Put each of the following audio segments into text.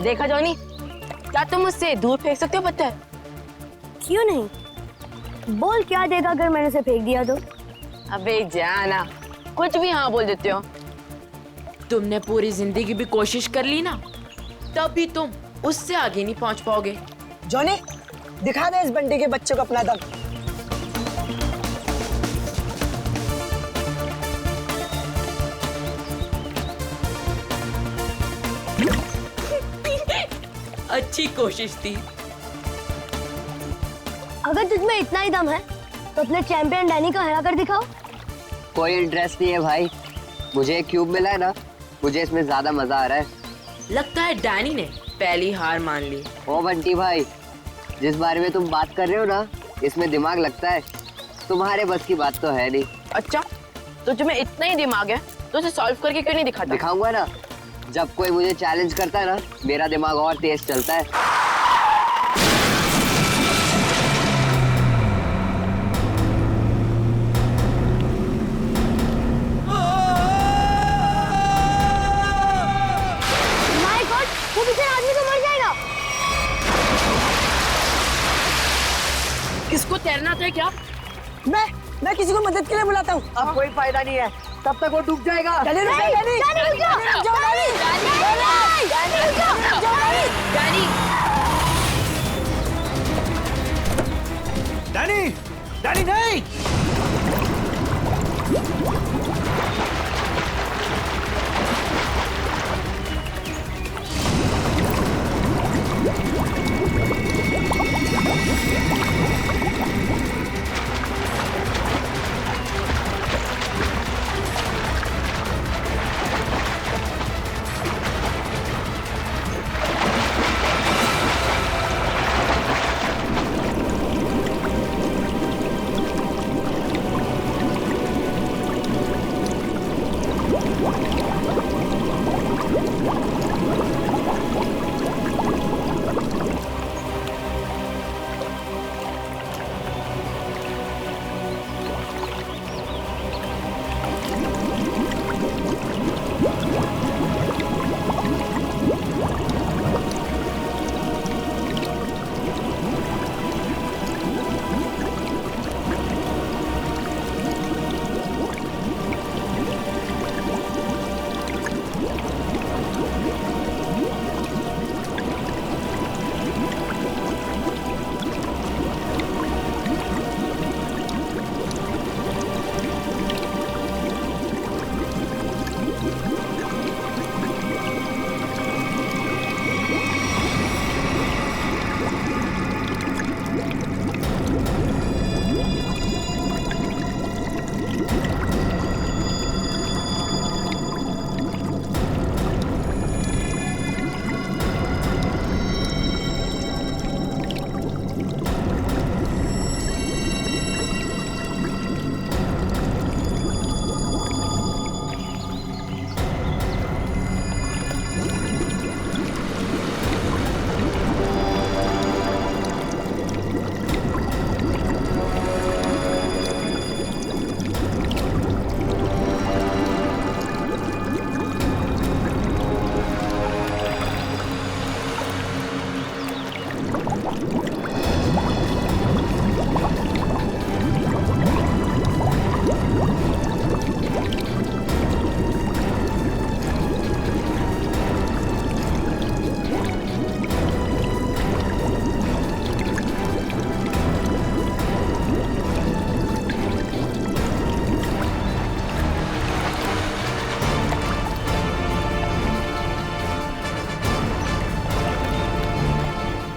देखा जॉनी, क्या तुम मुझसे दूर फेंक सकते हो पत्थर? क्यों नहीं? बोल क्या देगा अगर मैंने उसे फेंक दिया तो? अबे जाना, कुछ भी हाँ बोल देते हो। तुमने पूरी जिंदगी भी कोशिश कर ली ना, तब भी तुम उससे आगे नहीं पहुंच पाओगे। जॉनी, दिखा दे इस बंटी के बच्चे को अपना दम। अच्छी कोशिश थी। अगर तुझमें इतना ही दम है तो अपने चैंपियन डैनी को हरा कर दिखाओ। कोई इंटरेस्ट नहीं है भाई, मुझे एक क्यूब मिला है ना, मुझे इसमें ज्यादा मजा आ रहा है। लगता है डैनी ने पहली हार मान ली। ओ बंटी भाई, जिस बारे में तुम बात कर रहे हो ना, इसमें दिमाग लगता है। तुम्हारे बस की बात तो है नहीं। अच्छा, तो तुम्हें इतना ही दिमाग है तो उसे सॉल्व करके क्यों नहीं दिखाता? दिखाऊंगा ना, जब कोई मुझे चैलेंज करता है ना, मेरा दिमाग और तेज चलता है। माय गॉड, वो बेचारा आदमी तो मर जाएगा। किसको तैरना आता है क्या? मैं किसी को मदद के लिए बुलाता हूँ। अब कोई फायदा नहीं है, तब तक वो डूब जाएगा। डैनी, डैनी, डैनी, रुक जाओ। डैनी, डैनी, रुक जाओ। डैनी, डैनी नहीं।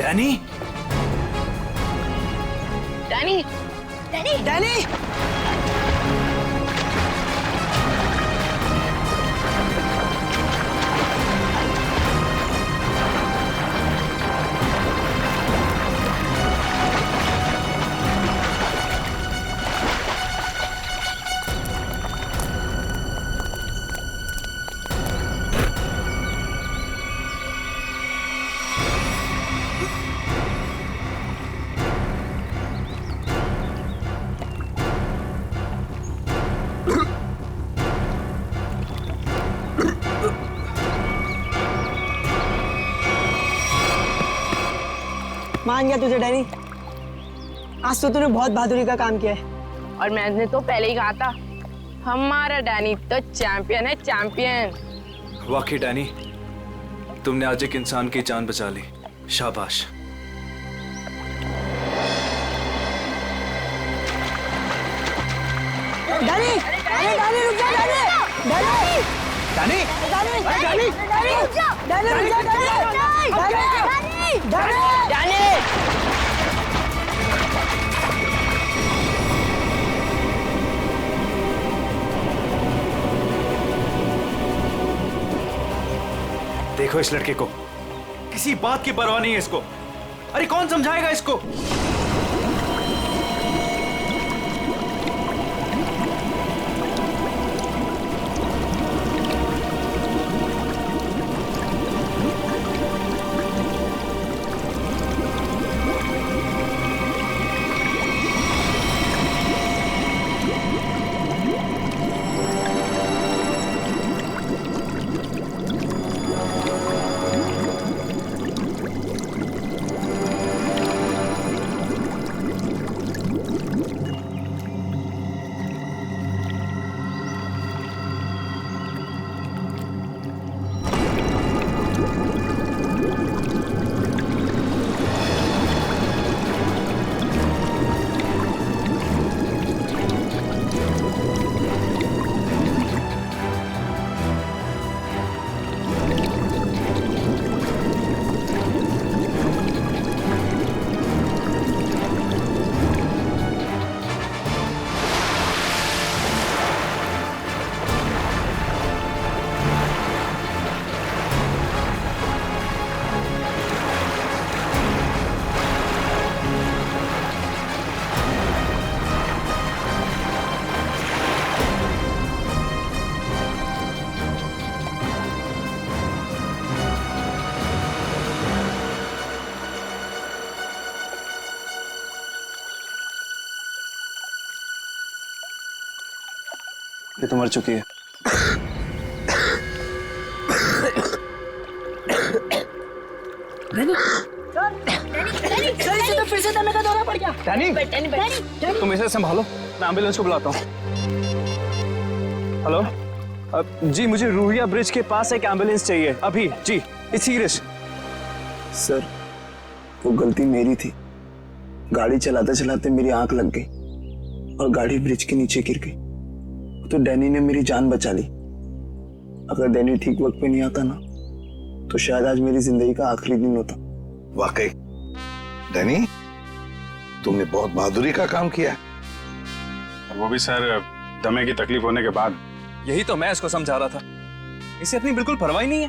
डैनी, डैनी, डैनी, डैनी, मान गया तुझे डैनी, आज तो तूने बहुत बहादुरी का काम किया है। और मैंने तो पहले ही कहा था, हमारा डैनी तो चैंपियन है, चैंपियन। वाकई डैनी, तुमने आज एक इंसान की जान बचा ली, शाबाश। डैनी, अरे डैनी रुक जा, Danny, Danny, Danny, Danny, Danny, Danny रुक जा, डैनी रुक जा, डैनी, डैनी, डैनी। देखो इस लड़के को, किसी बात की परवाह नहीं है इसको। अरे कौन समझाएगा इसको? ये तो मर चुकी है। फिर से दमे का दौरा पड़ गया। डैनी, तुम इसे संभालो, मैं एम्बुलेंस को बुलाता हूँ। हेलो, जी मुझे रूहिया ब्रिज के पास एक एम्बुलेंस चाहिए अभी। जी, इट्स सीरियस। सर, वो गलती मेरी थी। गाड़ी चलाते चलाते मेरी आंख लग गई और गाड़ी ब्रिज के नीचे गिर गई। तो डैनी ने मेरी जान बचा ली। अगर डैनी ठीक वक्त पे नहीं आता ना, तो शायद आज मेरी जिंदगी का आखिरी दिन होता। वाकई डैनी, तुमने बहुत बहादुरी का काम किया। वो भी सर, दमे की तकलीफ होने के बाद। यही तो मैं इसको समझा रहा था, इसे अपनी बिल्कुल परवाह ही नहीं है।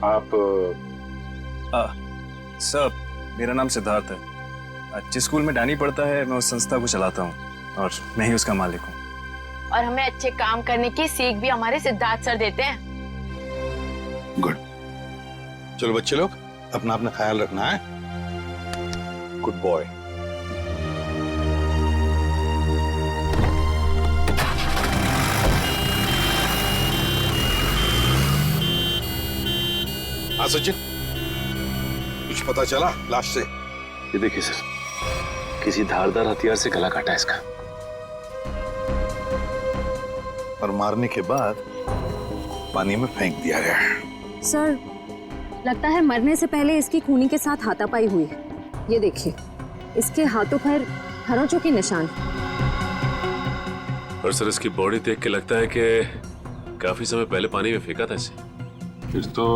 आप सर, मेरा नाम सिद्धार्थ है। जिस स्कूल में डैनी पढ़ता है, मैं उस संस्था को चलाता हूँ और मैं ही उसका मालिक हूँ। और हमें अच्छे काम करने की सीख भी हमारे सिद्धार्थ सर देते हैं। गुड। चलो बच्चे लोग, अपना अपना ख्याल रखना है। Good boy. हाँ सचिन, कुछ पता चला लाश से? ये देखिए सर, किसी धारदार हथियार से गला काटा है इसका। और मारने के बाद पानी में फेंक दिया गया है। सर, लगता है मरने से पहले इसकी खूनी के साथ हाथापाई हुई है। ये देखिए, इसके हाथों पर खरोंचों के निशान। और सर, इसकी बॉडी देख के लगता है कि काफी समय पहले पानी में फेंका था इसे। फिर तो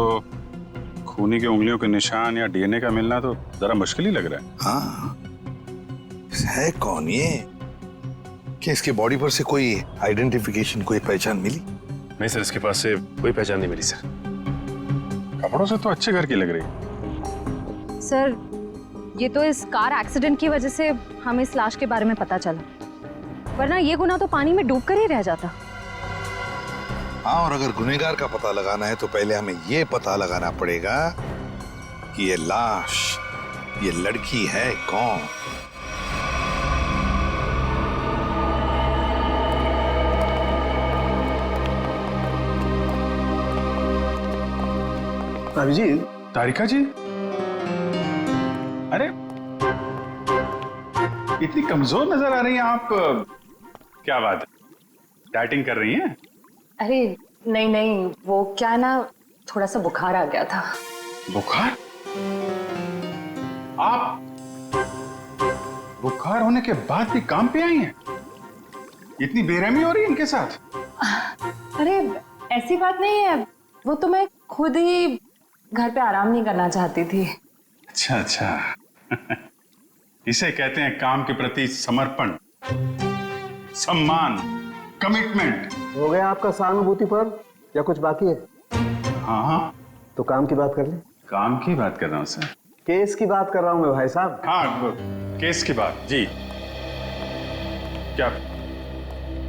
खूनी की उंगलियों के निशान या डीएनए का मिलना तो जरा मुश्किल ही लग रहा है। हाँ, है कौन ये? क्या इसके बॉडी पर से कोई आइडेंटिफिकेशन, कोई पहचान मिली? नहीं सर, इसके पास से कोई पहचान नहीं मिली सर। कपड़ों से तो अच्छे घर की लग रही है। सर, ये तो इस कार एक्सीडेंट की वजह से हमें इस लाश के बारे में पता चला, वरना ये गुनाह तो पानी में डूबकर ही रह जाता। हाँ, और अगर गुनहगार का पता लगाना है तो पहले हमें ये पता लगाना पड़ेगा कि ये लाश, ये लड़की है कौन। भाभी जी, तारिका जी, अरे इतनी कमजोर नजर आ रही हैं आप। क्या बात है, डाइटिंग कर रही हैं? अरे नहीं नहीं, वो क्या ना, थोड़ा सा बुखार आ गया था। बुखार? आप बुखार होने के बाद भी काम पे आई हैं? इतनी बेरहमी हो रही है इनके साथ? अरे ऐसी बात नहीं है, वो तो मैं खुद ही घर पे आराम नहीं करना चाहती थी। अच्छा अच्छा इसे कहते हैं काम के प्रति समर्पण, सम्मान, कमिटमेंट। हो गया आपका सहानुभूति पर या कुछ बाकी है? हाँ हाँ, तो काम की बात कर ले। काम की बात कर रहा हूँ सर। केस की बात कर रहा हूँ मैं भाई साहब। हाँ, केस की बात जी। क्या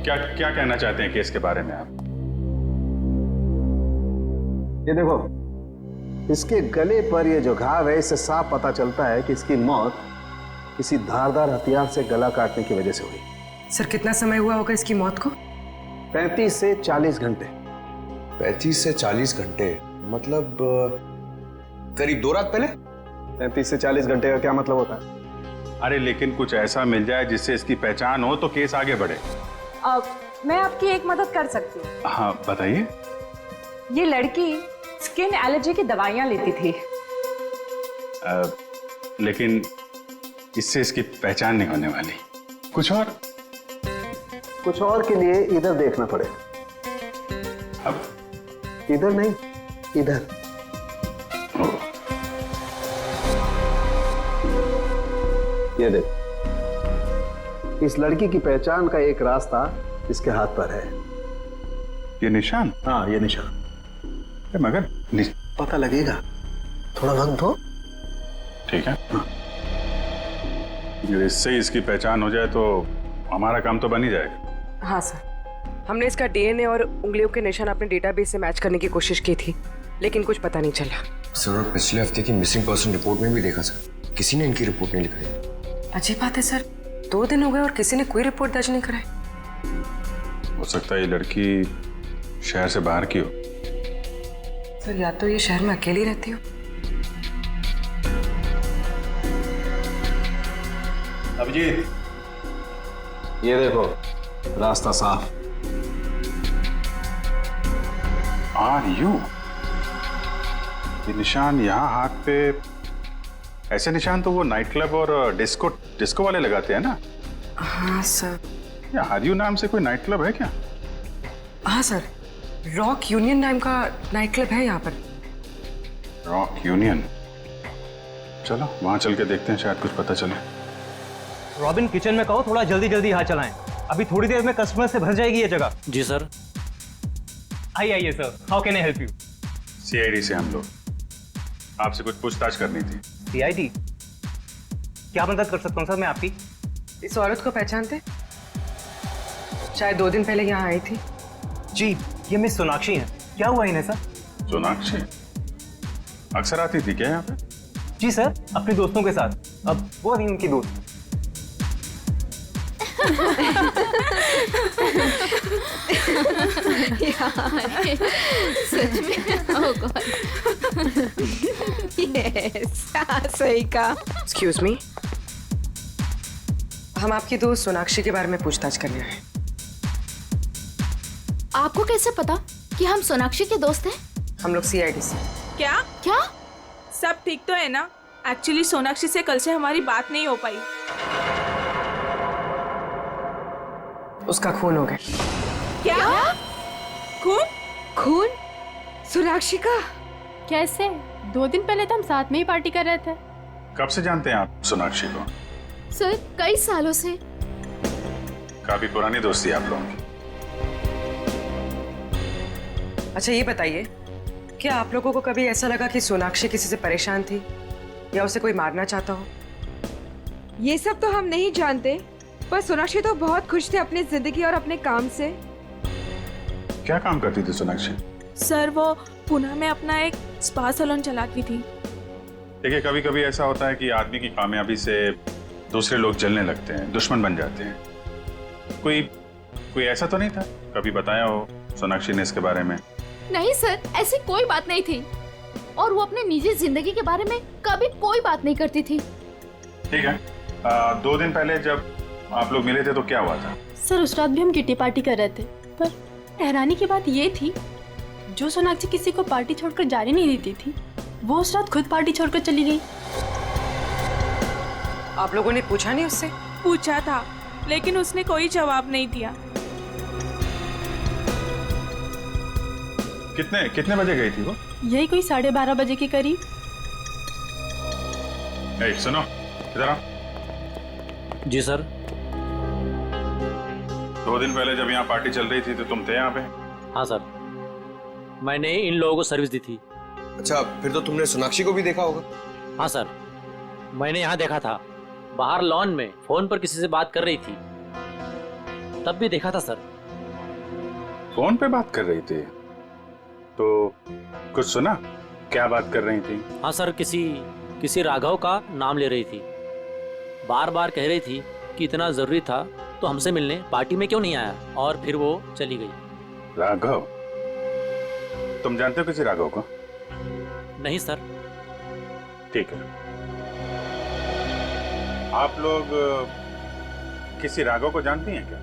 क्या क्या कहना चाहते हैं केस के बारे में आप? ये देखो, इसके गले पर ये जो घाव है, इससे साफ पता चलता है कि इसकी मौत किसी धारदार हथियार से गला काटने की वजह से हुई। सर कितना समय हुआ होगा इसकी मौत को? 35 से 40 घंटे। 35 से 40 घंटे मतलब करीब 2 रात पहले। 35 से 40 घंटे का क्या मतलब होता है? अरे लेकिन कुछ ऐसा मिल जाए जिससे इसकी पहचान हो तो केस आगे बढ़े। मैं आपकी एक मदद कर सकती हूँ। हाँ बताइए। ये लड़की स्किन एलर्जी की दवाइयाँ लेती थी। लेकिन इससे इसकी पहचान नहीं होने वाली। कुछ और के लिए इधर देखना पड़ेगा। अब इधर नहीं, इधर। ये देख, इस लड़की की पहचान का एक रास्ता इसके हाथ पर है। ये निशान? हाँ, ये निशान। मगर पता लगेगा, थोड़ा वक्त दो। ठीक है। हाँ। इससे इसकी पहचान हो जाए तो हमारा काम तो बन ही जाएगा। हाँ सर, हमने इसका डीएनए और उंगलियों के निशान अपने डेटाबेस से मैच करने की कोशिश की थी, लेकिन कुछ पता नहीं चला। सर, पिछले हफ्ते की मिसिंग पर्सन रिपोर्ट में भी देखा सर, किसी ने इनकी रिपोर्ट नहीं लिखाई। अजीब बात है सर, 2 दिन हो गए और किसी ने कोई रिपोर्ट दर्ज नहीं कराई। हो सकता है ये लड़की शहर से बाहर की हो। सर या तो ये शहर में अकेली रहती हो। अभिजीत, ये देखो, रास्ता साफ। Are you? ये निशान यहाँ हाथ पे, ऐसे निशान तो वो नाइट क्लब और डिस्को वाले लगाते हैं ना? हाँ सर। क्या आर यू नाम से कोई नाइट क्लब है क्या? हाँ सर, रॉक यूनियन नाम का नाइट क्लब है यहाँ पर। Rock union? चलो वहां चल के देखते हैं, शायद कुछ पता चले। रॉबिन, किचन में कहो थोड़ा जल्दी जल्दी हाथ चलाएं, अभी थोड़ी देर में कस्टमर से भर जाएगी ये जगह। जी सर। आइए sir, how can I help you? CID से हम लोग, आपसे कुछ पूछताछ करनी थी। सीआईडी? क्या मदद कर सकता हूँ सर मैं आपकी? इस औरत को पहचानते? शायद 2 दिन पहले यहाँ आई थी। जी, ये मिस सोनाक्षी हैं। क्या हुआ इन्हें सर? सोनाक्षी अक्सर आती थी क्या यहाँ पे? जी सर, अपने दोस्तों के साथ। अब वो नहीं उनकी दोस्त। सच में? ओह गॉड। यस, सही कहा। एक्सक्यूज मी, हम आपकी दोस्त सोनाक्षी के बारे में पूछताछ करने आए। आपको कैसे पता कि हम सोनाक्षी के दोस्त हैं? हम लोग सीआईडी से। क्या? क्या? सब ठीक तो है ना? एक्चुअली सोनाक्षी से कल से हमारी बात नहीं हो पाई। उसका खून हो गया। क्या? खून? खून? सोनाक्षी का? कैसे? 2 दिन पहले तो हम साथ में ही पार्टी कर रहे थे। कब से जानते हैं आप सोनाक्षी को? सर, कई सालों से। काफी पुरानी दोस्ती है आप लोगों की। अच्छा ये बताइए, क्या आप लोगों को कभी ऐसा लगा कि सोनाक्षी किसी से परेशान थी या उसे कोई मारना चाहता हो? ये सब तो हम नहीं जानते, पर सोनाक्षी तो बहुत खुश थे अपनी जिंदगी और अपने काम से। क्या काम करती थी सोनाक्षी? सर वो पुणे में अपना एक स्पा सैलून चलाती थी। देखिए, कभी कभी ऐसा होता है कि आदमी की कामयाबी से दूसरे लोग जलने लगते हैं, दुश्मन बन जाते हैं। कोई ऐसा तो नहीं था? कभी बताया हो सोनाक्षी ने इसके बारे में? नहीं सर, ऐसी कोई बात नहीं थी। और वो अपने निजी जिंदगी के बारे में कभी कोई बात नहीं करती थी। ठीक है। 2 दिन पहले जब आप लोग मिले थे तो क्या हुआ था? सर उस रात भी हम किटी पार्टी कर रहे थे, पर हैरानी की बात ये थी जो सोनाक्षी किसी को पार्टी छोड़कर जाने नहीं देती थी, वो उस रात खुद पार्टी छोड़कर चली गई। आप लोगों ने पूछा नहीं उससे? पूछा था, लेकिन उसने कोई जवाब नहीं दिया। कितने बजे गई थी वो? यही कोई 12:30 बजे के करीब। सुनो, इधर आओ। जी सर। 2 दिन पहले जब यहाँ पार्टी चल रही थी तो तुम थे यहाँ पे? हाँ सर, मैंने इन लोगों को सर्विस दी थी। अच्छा, फिर तो तुमने सोनाक्षी को भी देखा होगा? हाँ सर, मैंने यहाँ देखा था, बाहर लॉन में फोन पर किसी से बात कर रही थी, तब भी देखा था सर। फोन पे बात कर रही थी तो कुछ सुना? क्या बात कर रही थी? हाँ सर, किसी राघव का नाम ले रही थी, बार बार कह रही थी कि इतना जरूरी था तो हमसे मिलने पार्टी में क्यों नहीं आया, और फिर वो चली गई। राघव? तुम जानते हो किसी राघव को? नहीं सर। ठीक है, आप लोग किसी राघव को जानती हैं क्या?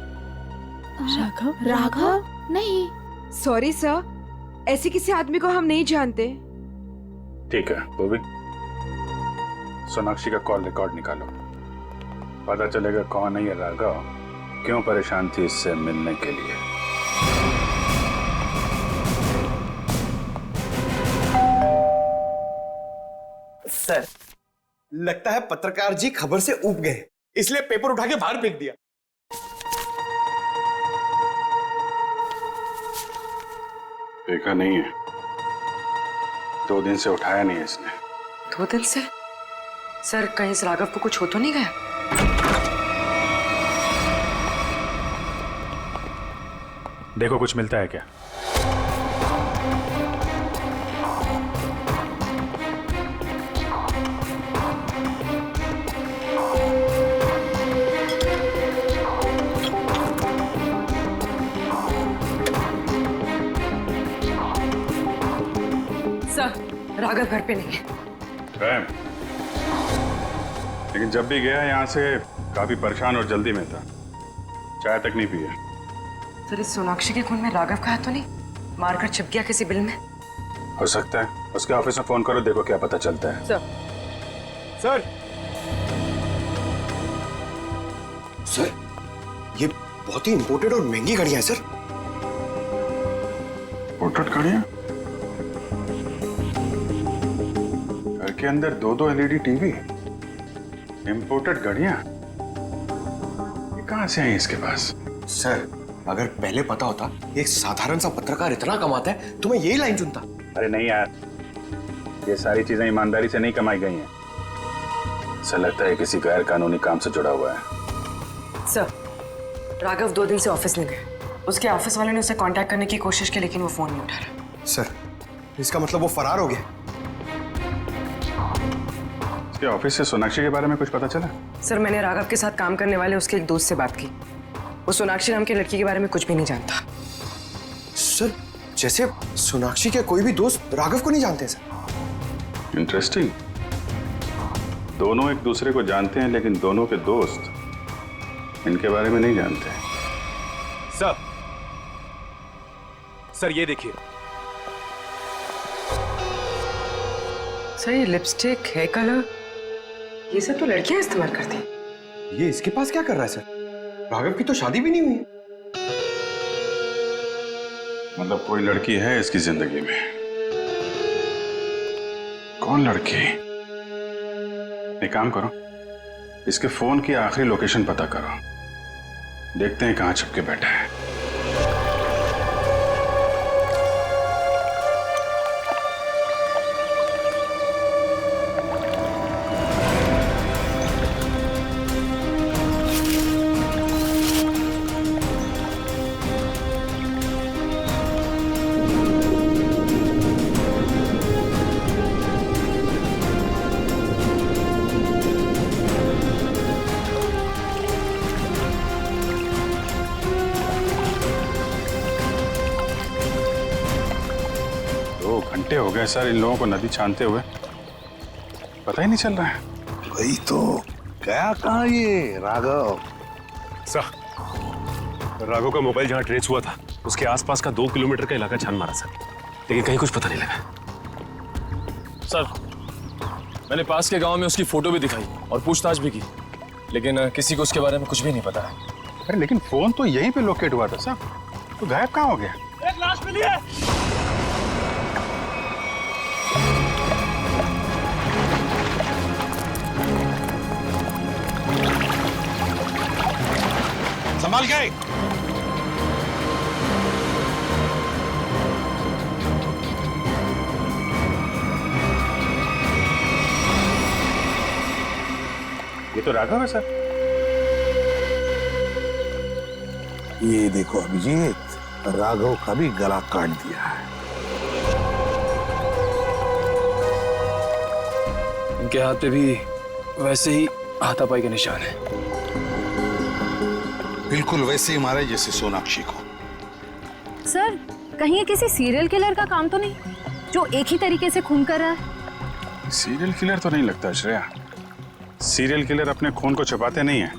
राघव? राघव? नहीं। सॉरी सर, ऐसे किसी आदमी को हम नहीं जानते। ठीक है, वो भी सोनाक्षी का कॉल रिकॉर्ड निकालो, पता चलेगा कौन है ये राघव, क्यों परेशान थी इससे मिलने के लिए। सर, लगता है पत्रकार जी खबर से ऊब गए, इसलिए पेपर उठा के बाहर फेंक दिया। देखा नहीं है, 2 दिन से उठाया नहीं है इसने। 2 दिन से? सर, कहीं इस राघव को कुछ हो तो नहीं गया? देखो कुछ मिलता है क्या? सर, राघव घर पे नहीं है। लेकिन जब भी गया यहाँ से काफी परेशान और जल्दी में था, चाय तक नहीं पिया। सर, इस सोनाक्षी के खून में राघव का हाथ तो नहीं? मारकर छिप गया किसी बिल में? हो सकता है, उसके ऑफिस में फोन करो, देखो क्या पता चलता है। सर, ये बहुत ही इंपोर्टेड और महंगी घड़ियां हैं सर। इंपोर्टेड घड़ियां? घर के अंदर 2-2 LED टीवी, इंपोर्टेड घड़ियां, ये कहां से आई इसके पास? सर, अगर पहले पता होता एक साधारण सा पत्रकार इतना कमाता है तो मैं यही लाइन चुनता। अरे नहीं यार, ये सारी चीजें ईमानदारी से नहीं कमाई गई हैं। ऐसा लगता है किसी गैर कानूनी काम से जुड़ा हुआ है। सर, राघव 2 दिन से ऑफिस नहीं गए। उसके ऑफिस वाले ने उसे कांटेक्ट करने की कोशिश की, लेकिन वो फोन नहीं उठा रहा। सर, इसका मतलब वो फरार हो गया? उसके ऑफिस से सोनाक्षी के बारे में कुछ पता चला? सर, मैंने राघव के साथ काम करने वाले उसके एक दोस्त से बात की, वो सोनाक्षी नाम की लड़की के बारे में कुछ भी नहीं जानता। सर, जैसे सोनाक्षी के कोई भी दोस्त राघव को नहीं जानते सर। इंटरेस्टिंग, दोनों एक दूसरे को जानते हैं लेकिन दोनों के दोस्त इनके बारे में नहीं जानते। सर ये देखिए। सर, ये लिपस्टिक, हेयर कलर, ये सब तो लड़कियां इस्तेमाल करती हैं। ये इसके पास क्या कर रहा है सर? राघव की तो शादी भी नहीं हुई है। मतलब कोई लड़की है इसकी जिंदगी में? कौन लड़की? एक काम करो, इसके फोन की आखिरी लोकेशन पता करो, देखते हैं कहां छुप के बैठा है। हो गए सर इन लोगों को नदी छानते हुए, पता ही नहीं चल रहा है। वही तो गया कहाँ ये राघव? सर, राघव का मोबाइल जहाँ ट्रेस हुआ था उसके आसपास का 2 किलोमीटर का इलाका छान मारा सर, लेकिन कहीं कुछ पता नहीं लगा। सर, मैंने पास के गांव में उसकी फोटो भी दिखाई और पूछताछ भी की, लेकिन किसी को उसके बारे में कुछ भी नहीं पता है। अरे लेकिन फोन तो यहीं पे लोकेट हुआ था सर, तो गायब कहाँ हो गया? एक लाश मिली है। संभाल के। ये तो राघव है सर। ये देखो अभिजीत, राघव का भी गला काट दिया है। इनके हाथ पे भी वैसे ही हाथापाई के निशान है। बिल्कुल वैसे ही मारे जैसे सोनाक्षी को। सर, कहीं ये किसी सीरियल किलर का काम तो नहीं जो एक ही तरीके से खून कर रहा है? सीरियल किलर तो नहीं लगता श्रेया। सीरियल किलर अपने खून को छुपाते नहीं हैं,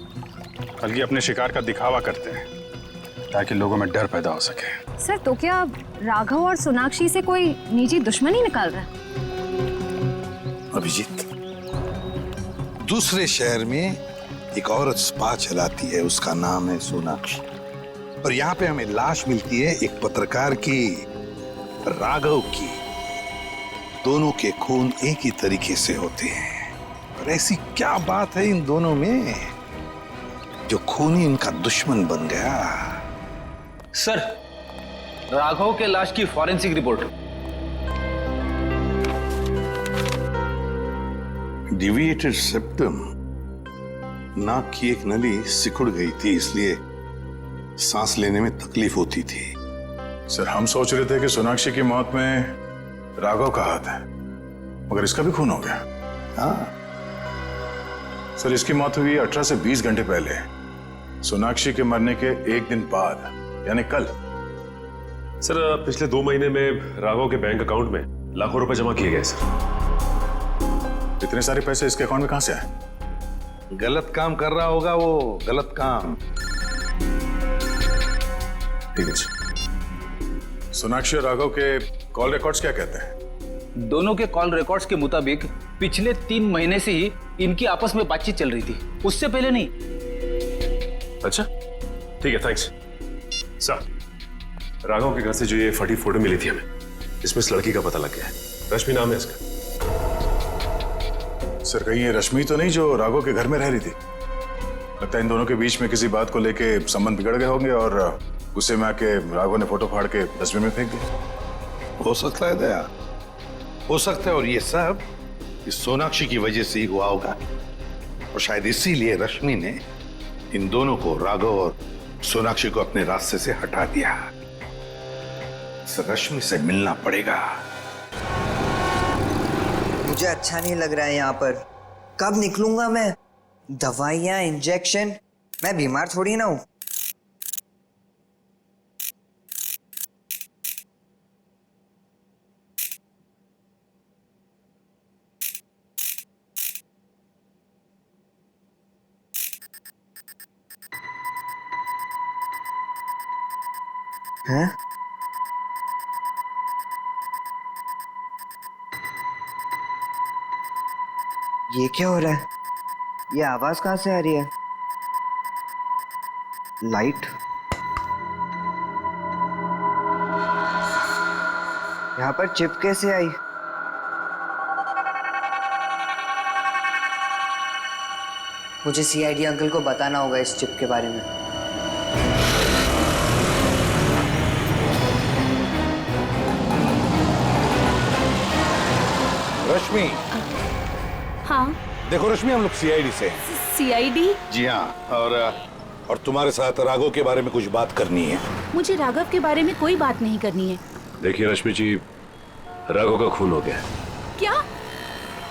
बल्कि अपने शिकार का दिखावा करते हैं ताकि लोगों में डर पैदा हो सके। सर, तो क्या राघव और सोनाक्षी से कोई निजी दुश्मनी निकाल रहा है? अभिजीत, दूसरे शहर में एक औरत स्पा चलाती है, उसका नाम है सोनाक्षी, और यहाँ पे हमें लाश मिलती है एक पत्रकार की, राघव की। दोनों के खून एक ही तरीके से होते हैं, और ऐसी क्या बात है इन दोनों में जो खून ही इनका दुश्मन बन गया? सर, राघव के लाश की फॉरेंसिक रिपोर्ट। डिविएटेड सेप्टम, नाक की एक नली सिकुड़ गई थी, इसलिए सांस लेने में तकलीफ होती थी। सर, हम सोच रहे थे कि सोनाक्षी की मौत में राघव का हाथ है, मगर इसका भी खून हो गया। हाँ सर, इसकी मौत हुई 18 से 20 घंटे पहले, सोनाक्षी के मरने के एक दिन बाद, यानी कल। सर, पिछले 2 महीने में राघव के बैंक अकाउंट में लाखों रुपए जमा किए गए सर। इतने सारे पैसे इसके अकाउंट में कहां से आए? गलत काम कर रहा होगा वो, गलत काम। ठीक है सर। सोनाक्षी और राघव के कॉल रिकॉर्ड्स क्या कहते हैं? दोनों के कॉल रिकॉर्ड्स के मुताबिक पिछले 3 महीने से ही इनकी आपस में बातचीत चल रही थी, उससे पहले नहीं। अच्छा, ठीक है, थैंक्स। सर, राघव के घर से जो ये फटी फोटो मिली थी हमें, इसमें इस लड़की का पता लग गया है। रश्मि नाम है इसका। सर, कहीं ये रश्मि तो नहीं जो राघव के घर में रह रही थी? लगता है इन दोनों के बीच में किसी बात को लेके संबंध बिगड़ गए होंगे और गुस्से में आके राघव ने फोटो फाड़ के डस्टबिन में फेंक दिया। हो सकता है दया, हो सकता है, और ये सब इस सोनाक्षी की वजह से ही हुआ होगा, और शायद इसीलिए रश्मि ने इन दोनों को, राघव और सोनाक्षी को, अपने रास्ते से हटा दिया। रश्मि से मिलना पड़ेगा। मुझे अच्छा नहीं लग रहा है यहाँ पर। कब निकलूंगा मैं? दवाइयाँ, इंजेक्शन, मैं बीमार थोड़ी ना हूँ। हैं? ये क्या हो रहा है? ये आवाज कहाँ से आ रही है? लाइट? यहाँ पर चिप कैसे आई? मुझे सीआईडी अंकल को बताना होगा इस चिप के बारे में। रश्मि। हाँ। देखो रश्मि, हम लोग सीआईडी से हैं। सीआईडी? जी हाँ, और तुम्हारे साथ राघव के बारे में कुछ बात करनी है। मुझे राघव के बारे में कोई बात नहीं करनी है। देखिए रश्मि जी, राघव का खून हो गया। क्या?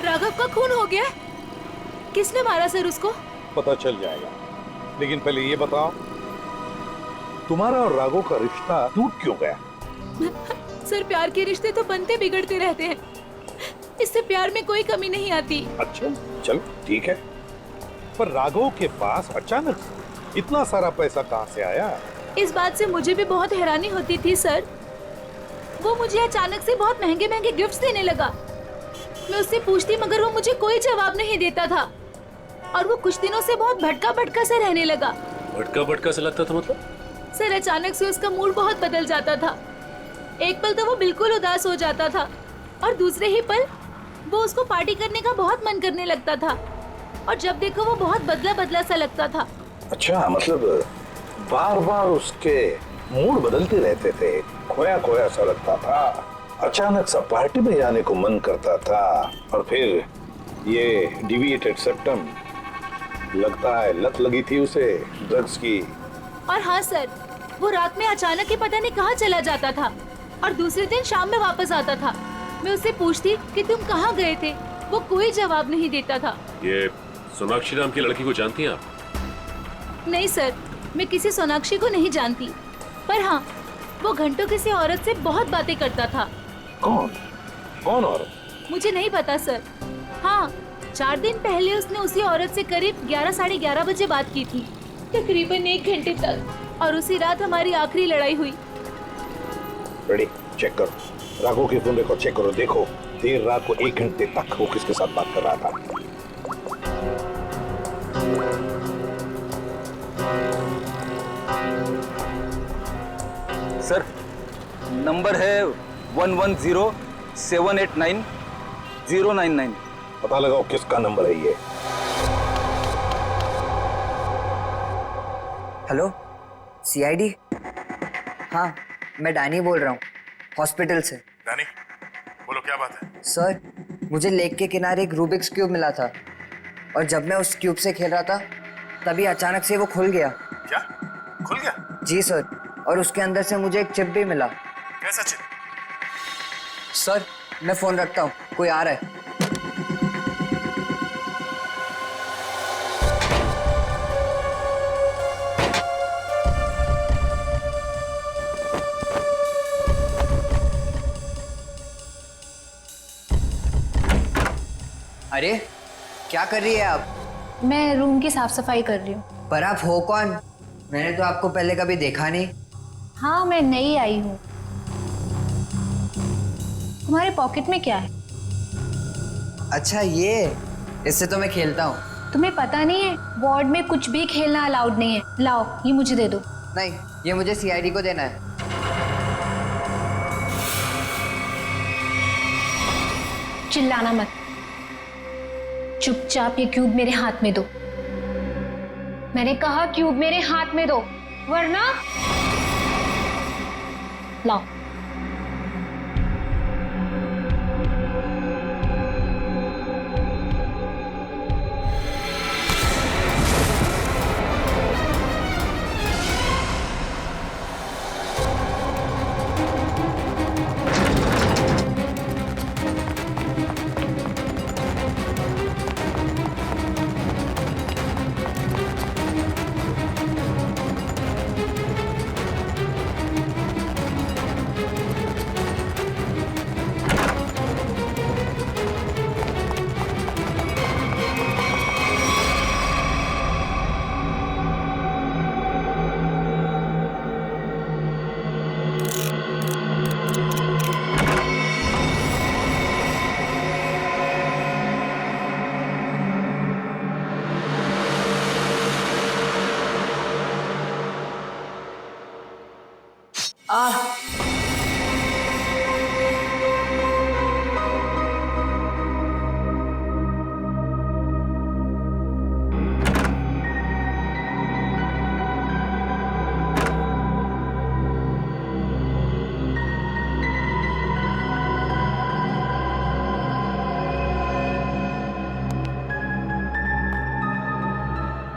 राघव का खून हो गया? किसने मारा सर उसको? पता चल जाएगा, लेकिन पहले ये बताओ, तुम्हारा और राघव का रिश्ता टूट क्यों गया? सर, प्यार के रिश्ते तो बनते बिगड़ते रहते हैं, इससे प्यार में कोई कमी नहीं आती। अच्छा, चलो ठीक है, पर राघव के पास अचानक से इतना सारा पैसा कहाँ से आया? इस बात से मुझे भी बहुत हैरानी होती थी सर। वो मुझे अचानक से बहुत महंगे महंगे गिफ्ट्स देने लगा। मैं उससे पूछती मगर वो मुझे कोई जवाब नहीं देता था और वो कुछ दिनों से बहुत भटका भटका से रहने लगा। भटका भटका से लगता था मतलब? सर अचानक से उसका मूड बहुत बदल जाता था। एक पल तो वो बिल्कुल उदास हो जाता था और दूसरे ही पल वो उसको पार्टी करने का बहुत मन करने लगता था और जब देखो वो बहुत बदला बदला सा लगता था। अच्छा, मतलब बार बार उसके मूड बदलते रहते थे, खोया खोया सा लगता था, अचानक सा पार्टी में जाने को मन करता था और फिर ये डिविएटेड सेप्टम, लगता है लत लगी थी उसे ड्रग्स की। और हाँ सर, वो रात में अचानक ही पता नहीं कहाँ चला जाता था और दूसरे दिन शाम में वापस आता था। मैं उससे पूछती कि तुम कहाँ गए थे, वो कोई जवाब नहीं देता था। ये सोनाक्षी नाम की लड़की को जानती हैं आप? नहीं सर, मैं किसी सोनाक्षी को नहीं जानती, पर हाँ वो घंटों किसी औरत से बहुत बातें करता था। कौन? कौन औरत? मुझे नहीं पता सर। हाँ, 4 दिन पहले उसने उसी औरत से करीब 11 साढ़े 11 बजे बात की थी, तकरीबन 1 घंटे तक, और उसी रात हमारी आखिरी लड़ाई हुई। रेडी, चेक करो राघव के फोन रिकॉर्ड चेक करो, देखो देर रात को 1 घंटे तक वो किसके साथ बात कर रहा था। सर नंबर है 110789 पता लगाओ किसका नंबर है ये। Hello, CID? हाँ, मैं डैनी बोल रहा हूँ, हॉस्पिटल से। डैनी, बोलो क्या बात है? सर, मुझे लेक के किनारे एक रूबिक्स क्यूब मिला था और जब मैं उस क्यूब से खेल रहा था तभी अचानक से वो खुल गया। क्या? खुल गया? जी सर, और उसके अंदर से मुझे एक चिप भी मिला। कैसा चिप? सर, मैं फोन रखता हूँ, कोई आ रहा है। अरे, क्या कर रही है आप? मैं रूम की साफ सफाई कर रही हूँ। पर आप हो कौन? मैंने तो आपको पहले कभी देखा नहीं। हाँ, मैं नई आई हूँ। तुम्हारे पॉकेट में क्या है? अच्छा, ये इससे तो मैं खेलता हूँ। तुम्हें पता नहीं है, वार्ड में कुछ भी खेलना अलाउड नहीं है। लाओ, ये मुझे दे दो। नहीं, ये मुझे सीआईडी को देना है। चिल्लाना मत, चुपचाप ये क्यूब मेरे हाथ में दो। मैंने कहा क्यूब मेरे हाथ में दो, वरना लाओ।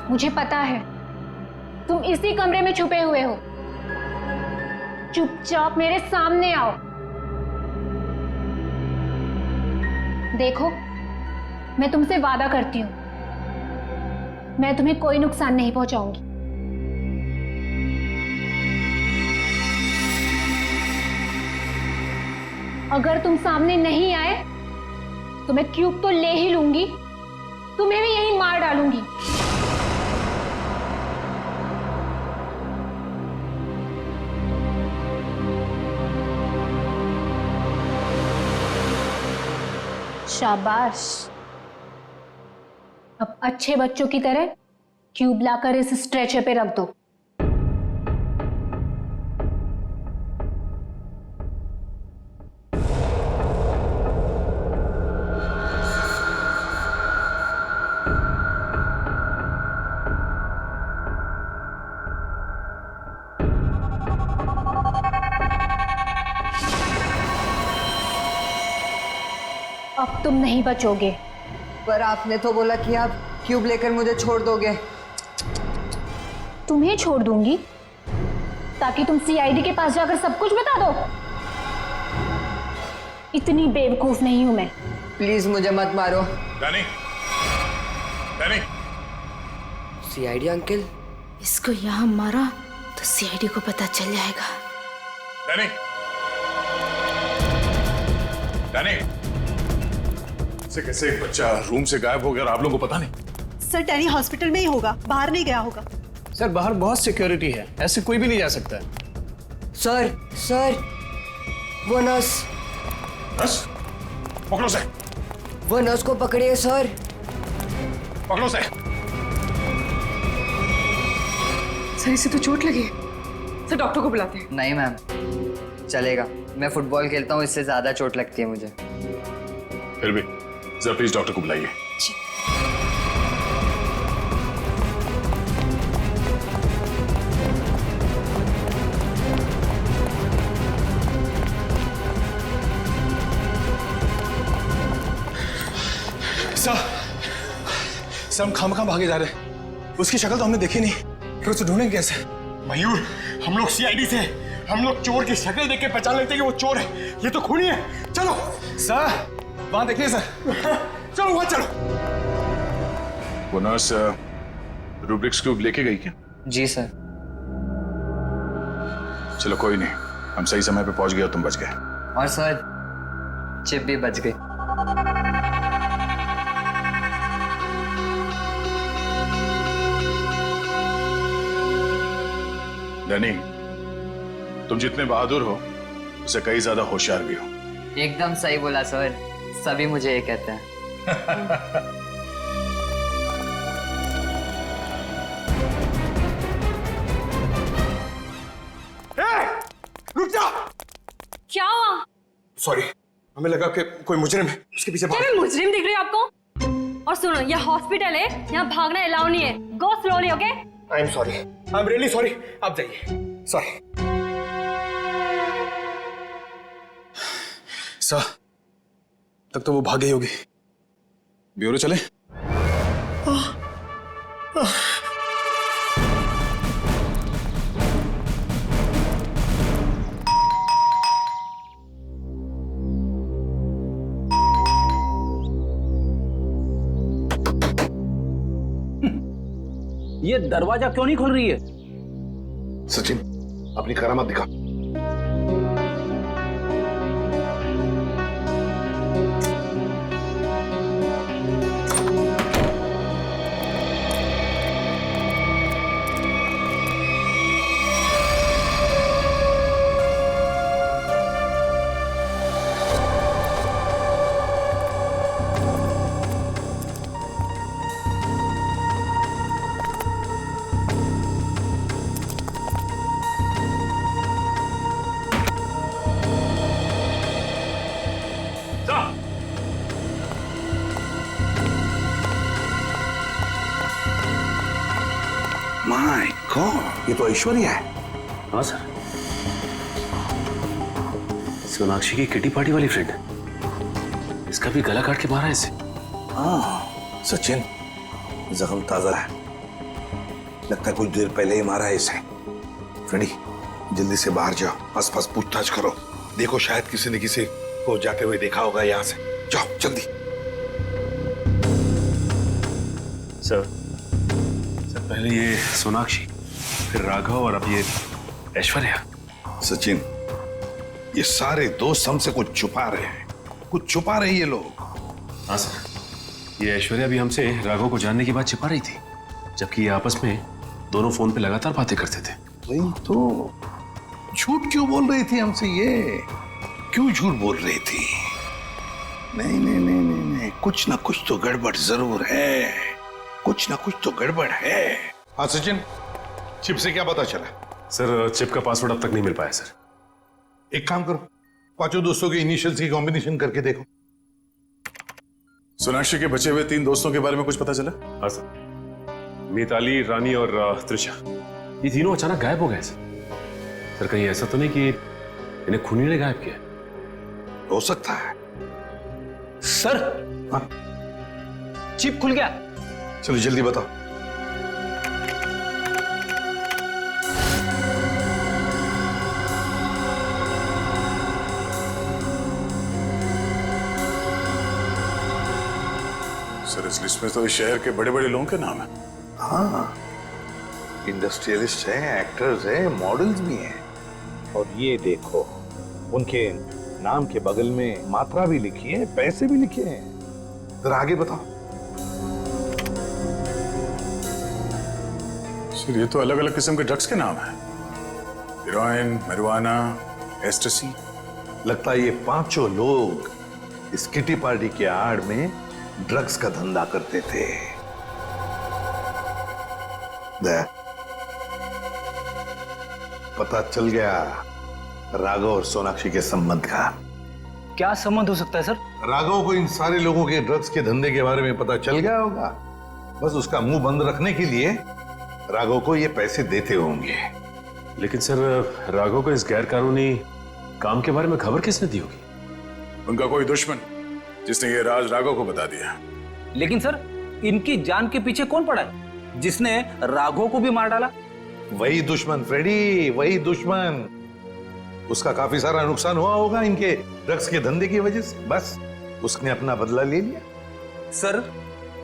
मुझे पता है तुम इसी कमरे में छुपे हुए हो। चुपचाप मेरे सामने आओ। देखो, मैं तुमसे वादा करती हूं, मैं तुम्हें कोई नुकसान नहीं पहुंचाऊंगी। अगर तुम सामने नहीं आए तो मैं क्यूब तो ले ही लूंगी, तुम्हें भी यहीं मार डालूंगी। शाबाश। अब अच्छे बच्चों की तरह क्यूब लाकर इस स्ट्रेचर पे रख दो। अब तुम नहीं बचोगे। पर आपने तो बोला कि आप क्यूब लेकर मुझे छोड़ दोगे। तुम्हें छोड़ दूंगी ताकि तुम सीआईडी के पास जाकर सब कुछ बता दो। इतनी बेवकूफ नहीं हूं मैं। प्लीज मुझे मत मारो। Danny, Danny. CID uncle? इसको यहाँ मारा तो सीआईडी को पता चल जाएगा। Danny, Danny. कैसे एक बच्चा रूम से गायब हो गया और आप लोगों को पता नहीं? सर डैनी हॉस्पिटल में ही होगा, बाहर नहीं गया होगा। सर बाहर बहुत सिक्योरिटी है, ऐसे कोई भी नहीं जा सकता है। सर वो नर्स। नर्स? पकड़ो से। वो नर्स को पकड़िए सर। पकड़ो से। सर इसे तो चोट लगी है। सर डॉक्टर को बुलाते हैं। नहीं मैम, चलेगा। मैं फुटबॉल खेलता हूँ, इससे ज्यादा चोट लगती है मुझे। फिर भी जरा प्लीज डॉक्टर को बुलाइए। सर हम खामखा भागे जा रहे हैं। उसकी शक्ल तो हमने देखी नहीं, फिर उसे ढूंढेंगे कैसे? मयूर, हम लोग सीआईडी से, हम लोग चोर की शक्ल देख के पहचान लेते हैं कि वो चोर है। ये तो खूनी है। चलो सर, वहां देखिए सर। चलो वहां चलो। वो नर्स रूब्रिक्स क्यूब लेके गई क्या? जी सर। चलो कोई नहीं, हम सही समय पे पहुंच गए और तुम बच गए। और सर चिप भी बच गई। डैनी, तुम जितने बहादुर हो उससे कई ज्यादा होशियार भी हो। एकदम सही बोला सर, सभी मुझे ये कहते हैं। रुक जा। क्या हुआ? सॉरी, हमें लगा कि कोई मुजरिम है, उसके पीछे भाग। क्या मैं मुजरिम दिख रही हूँ आपको? और सुनो, ये हॉस्पिटल है, यहाँ भागना अलाउ नहीं है। गो slowly, okay? I am sorry, I am really sorry. आप जाइए। सॉरी सर, तब तो वो भाग गई होगी। ब्यूरो चले? ये दरवाजा क्यों नहीं खुल रही है? सचिन, अपनी करामत दिखा। माय गॉड, ये तो ऐश्वर्या है। हाँ सर, सोनाक्षी की किटी पार्टी वाली फ्रेंड। इसका भी गला काट के मारा है इसे। हाँ सचिन, जख्म ताजा है, लगता है कुछ देर पहले ही मारा है इसे। फ्रेंडी, जल्दी से बाहर जाओ, आसपास पूछताछ करो, देखो शायद किसी ने किसी को जाते हुए देखा होगा यहाँ से। जाओ जल्दी। सर पहले ये सोनाक्षी, फिर राघव और अब ये ऐश्वर्या। सचिन, ये सारे दोस्त हमसे कुछ छुपा रहे हैं, कुछ छुपा रहे ये लोग। हाँ सर, ये ऐश्वर्या भी हमसे राघव को जानने की बात छिपा रही थी, जबकि ये आपस में दोनों फोन पे लगातार बातें करते थे। वही तो, झूठ क्यों बोल रही थी हमसे? ये क्यों झूठ बोल रही थी? नहीं नहीं नहीं नहीं, नहीं। कुछ ना कुछ तो गड़बड़ जरूर है, कुछ ना कुछ तो गड़बड़ है। हाँ सचिन, चिप से क्या पता चला? सर चिप का पासवर्ड अब तक नहीं मिल पाया सर। एक काम करो, पांचों दोस्तों के इनिशियल्स की कॉम्बिनेशन करके देखो। सोनाक्षी के बचे हुए 3 दोस्तों के बारे में कुछ पता चला? हाँ सर, मिताली, रानी और त्रिशा, ये तीनों अचानक गायब हो गए सर। कहीं ऐसा तो नहीं कि इन्हें खूनी ने गायब किया? हो सकता है सर। हाँ? चिप खुल गया। चलो जल्दी बताओ। सर इस लिस्ट में तो इस शहर के बड़े बड़े लोगों के नाम है। हाँ, इंडस्ट्रियलिस्ट हैं, एक्टर्स हैं, मॉडल्स भी हैं। और ये देखो, उनके नाम के बगल में मात्रा भी लिखी है, पैसे भी लिखे हैं। जरा आगे बताओ। सर ये तो अलग अलग किस्म के ड्रग्स के नाम हैं। Heroin, marijuana, एस्टेसी। लगता है ये पांचों लोग इस किटी पार्टी के आड़ में ड्रग्स का धंधा करते थे। पता चल गया राघव और सोनाक्षी के संबंध का। क्या संबंध हो सकता है सर? राघव को इन सारे लोगों के ड्रग्स के धंधे के बारे में पता चल गया होगा। बस उसका मुंह बंद रखने के लिए राघव को ये पैसे देते होंगे। लेकिन सर राघव को इस गैर कानूनी काम के बारे में खबर किसने दी होगी? उनका कोई दुश्मन जिसने ये राज राघव को बता दिया। लेकिन सर इनकी जान के पीछे कौन पड़ा है जिसने राघव को भी मार डाला? वही दुश्मन फ्रेडी, वही दुश्मन। उसका काफी सारा नुकसान हुआ होगा इनके ड्रग्स के धंधे की वजह से। बस उसने अपना बदला ले लिया। सर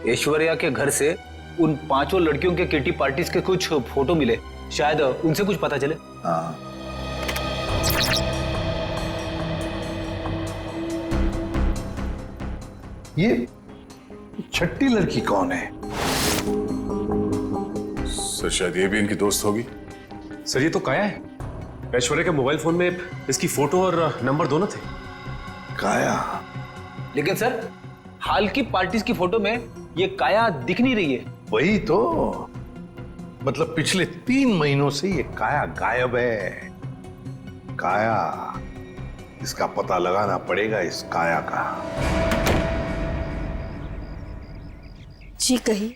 ऐश्वर्या के घर से उन पांचों लड़कियों के किटी पार्टीज के कुछ फोटो मिले, शायद उनसे कुछ पता चले। हाँ। ये छठी लड़की कौन है? सर शायद ये भी इनकी दोस्त होगी। सर ये तो काया है। ऐश्वर्या के मोबाइल फोन में इसकी फोटो और नंबर दोनों थे। काया? लेकिन सर हाल की पार्टीज की फोटो में ये काया दिख नहीं रही है। वही तो, मतलब पिछले 3 महीनों से ये काया गायब है। काया, इसका पता लगाना पड़ेगा, इस काया का। जी कही।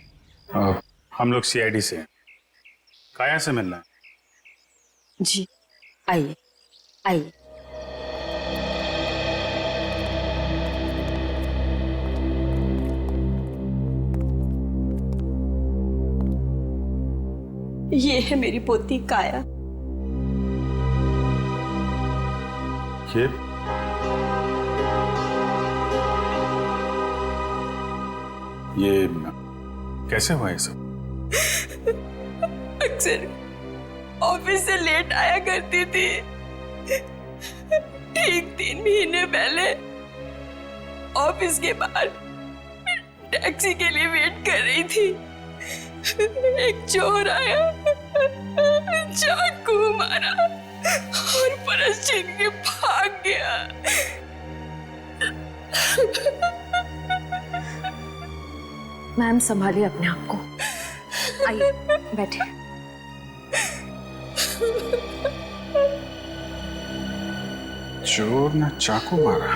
हम लोग सीआईडी से हैं। काया से मिलना है। जी आइए आइए। ये है मेरी पोती काया। ये कैसे हुआ ये सब? अक्सर ऑफिस से लेट आया करती थी। ठीक 3 महीने पहले ऑफिस के बाहर टैक्सी के लिए वेट कर रही थी। एक चोर आया, चाकू मारा और परस छीन के भाग गया। मैम संभालिए अपने आप को। आइए बैठे। चोर ने चाकू मारा।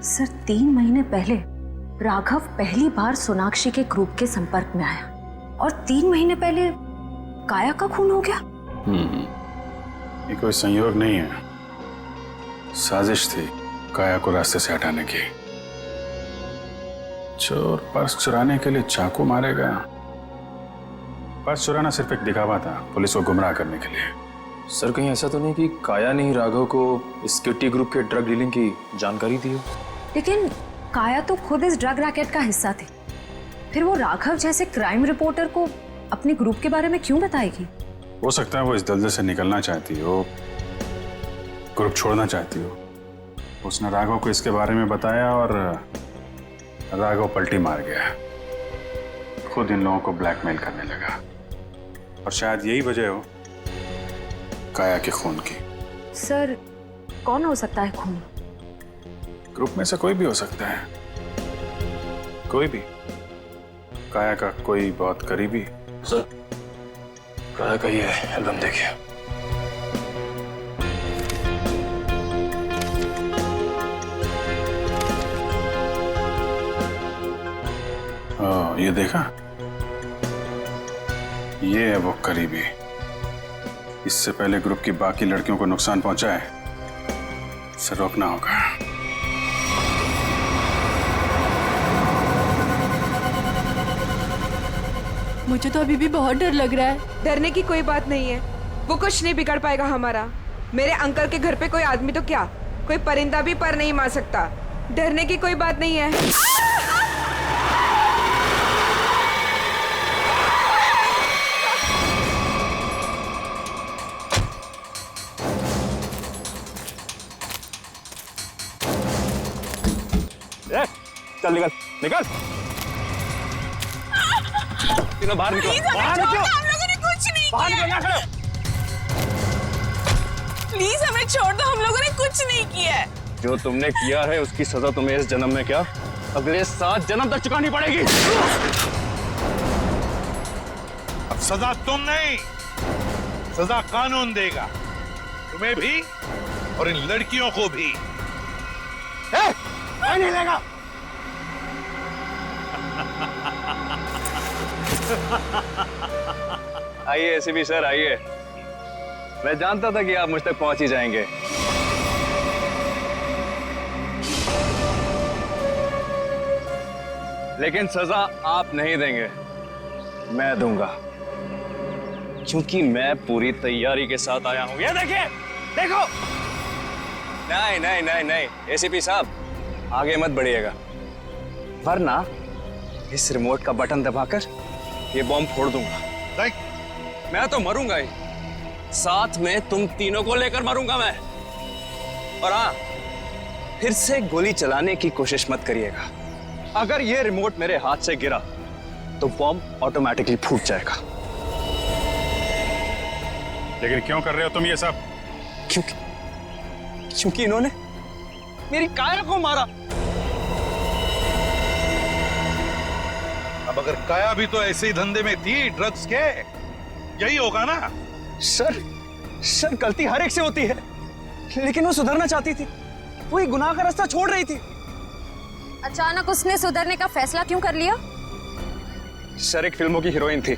सर 3 महीने पहले राघव पहली बार सोनाक्षी के ग्रुप के संपर्क में आया और 3 महीने पहले काया का खून हो गया। ये कोई संयोग नहीं है, साजिश थी काया को रास्ते से हटाने की। चोर पर्स चुराने के लिए चाकू मारेगा। पर्स चुराना सिर्फ एक दिखावा था, पुलिस को गुमराह करने के लिए। सर कहीं ऐसा तो नहीं कि काया ने ही राघव को इस किटी ग्रुप के ड्रग डीलिंग की जानकारी दी हो? लेकिन काया तो खुद इस ड्रग रैकेट का हिस्सा थी, फिर वो राघव जैसे क्राइम रिपोर्टर को अपने ग्रुप के बारे में क्यों बताएगी? हो सकता है वो इस दलदल से निकलना चाहती हो, ग्रुप छोड़ना चाहती हो। उसने राघव को इसके बारे में बताया और राघव पलटी मार गया, खुद इन लोगों को ब्लैकमेल करने लगा। और शायद यही वजह हो काया के खून की। सर कौन हो सकता है खूनी? ग्रुप में से कोई भी हो सकता है, कोई भी। काया का कोई बहुत करीबी। सर काया का ये एल्बम देखिए। ये देखा, ये है वो करीबी। इससे पहले ग्रुप की बाकी लड़कियों को नुकसान पहुंचाए, इसे रोकना होगा। मुझे तो अभी भी बहुत डर लग रहा है। डरने की कोई बात नहीं है, वो कुछ नहीं बिगाड़ पाएगा हमारा। मेरे अंकल के घर पे कोई आदमी तो क्या, कोई परिंदा भी पर नहीं मार सकता। डरने की कोई बात नहीं है। चल निकल निकल, तीनों बाहर निकलो, बाहर निकलो। हम लोगों ने कुछ नहीं बाहर किया। निकलो, ना खड़ो। प्लीज हमें छोड़ दो, हम लोगों ने कुछ नहीं किया है। जो तुमने किया है उसकी सजा तुम्हें इस जन्म में क्या, अगले 7 जन्म तक चुकानी पड़ेगी। अब सजा तुम नहीं, सजा कानून देगा, तुम्हें भी और इन लड़कियों को भी। नहीं लेगा। आइए एसीपी सर, आइए। मैं जानता था कि आप मुझ तक पहुंच ही जाएंगे। लेकिन सजा आप नहीं देंगे, मैं दूंगा, क्योंकि मैं पूरी तैयारी के साथ आया हूं। ये देखिए, देखो। नहीं नहीं नहीं नहीं एसीपी साहब, आगे मत बढ़िएगा, वरना इस रिमोट का बटन दबाकर ये बॉम्ब फोड़ दूंगा। मैं तो मरूंगा ही, साथ में तुम तीनों को लेकर मरूंगा मैं। और हाँ, फिर से गोली चलाने की कोशिश मत करिएगा। अगर ये रिमोट मेरे हाथ से गिरा तो बॉम्ब ऑटोमेटिकली फूट जाएगा। लेकिन क्यों कर रहे हो तुम ये सब? क्योंकि इन्होंने मेरी काया को मारा। अब अगर काया भी तो ऐसे ही धंधे में थी, ड्रग्स के, यही होगा ना? सर गलती हर एक से होती है, लेकिन वो सुधरना चाहती थी, वो एक गुनाह का रास्ता छोड़ रही थी। अचानक उसने सुधरने का फैसला क्यों कर लिया? सर एक फिल्मों की हीरोइन थी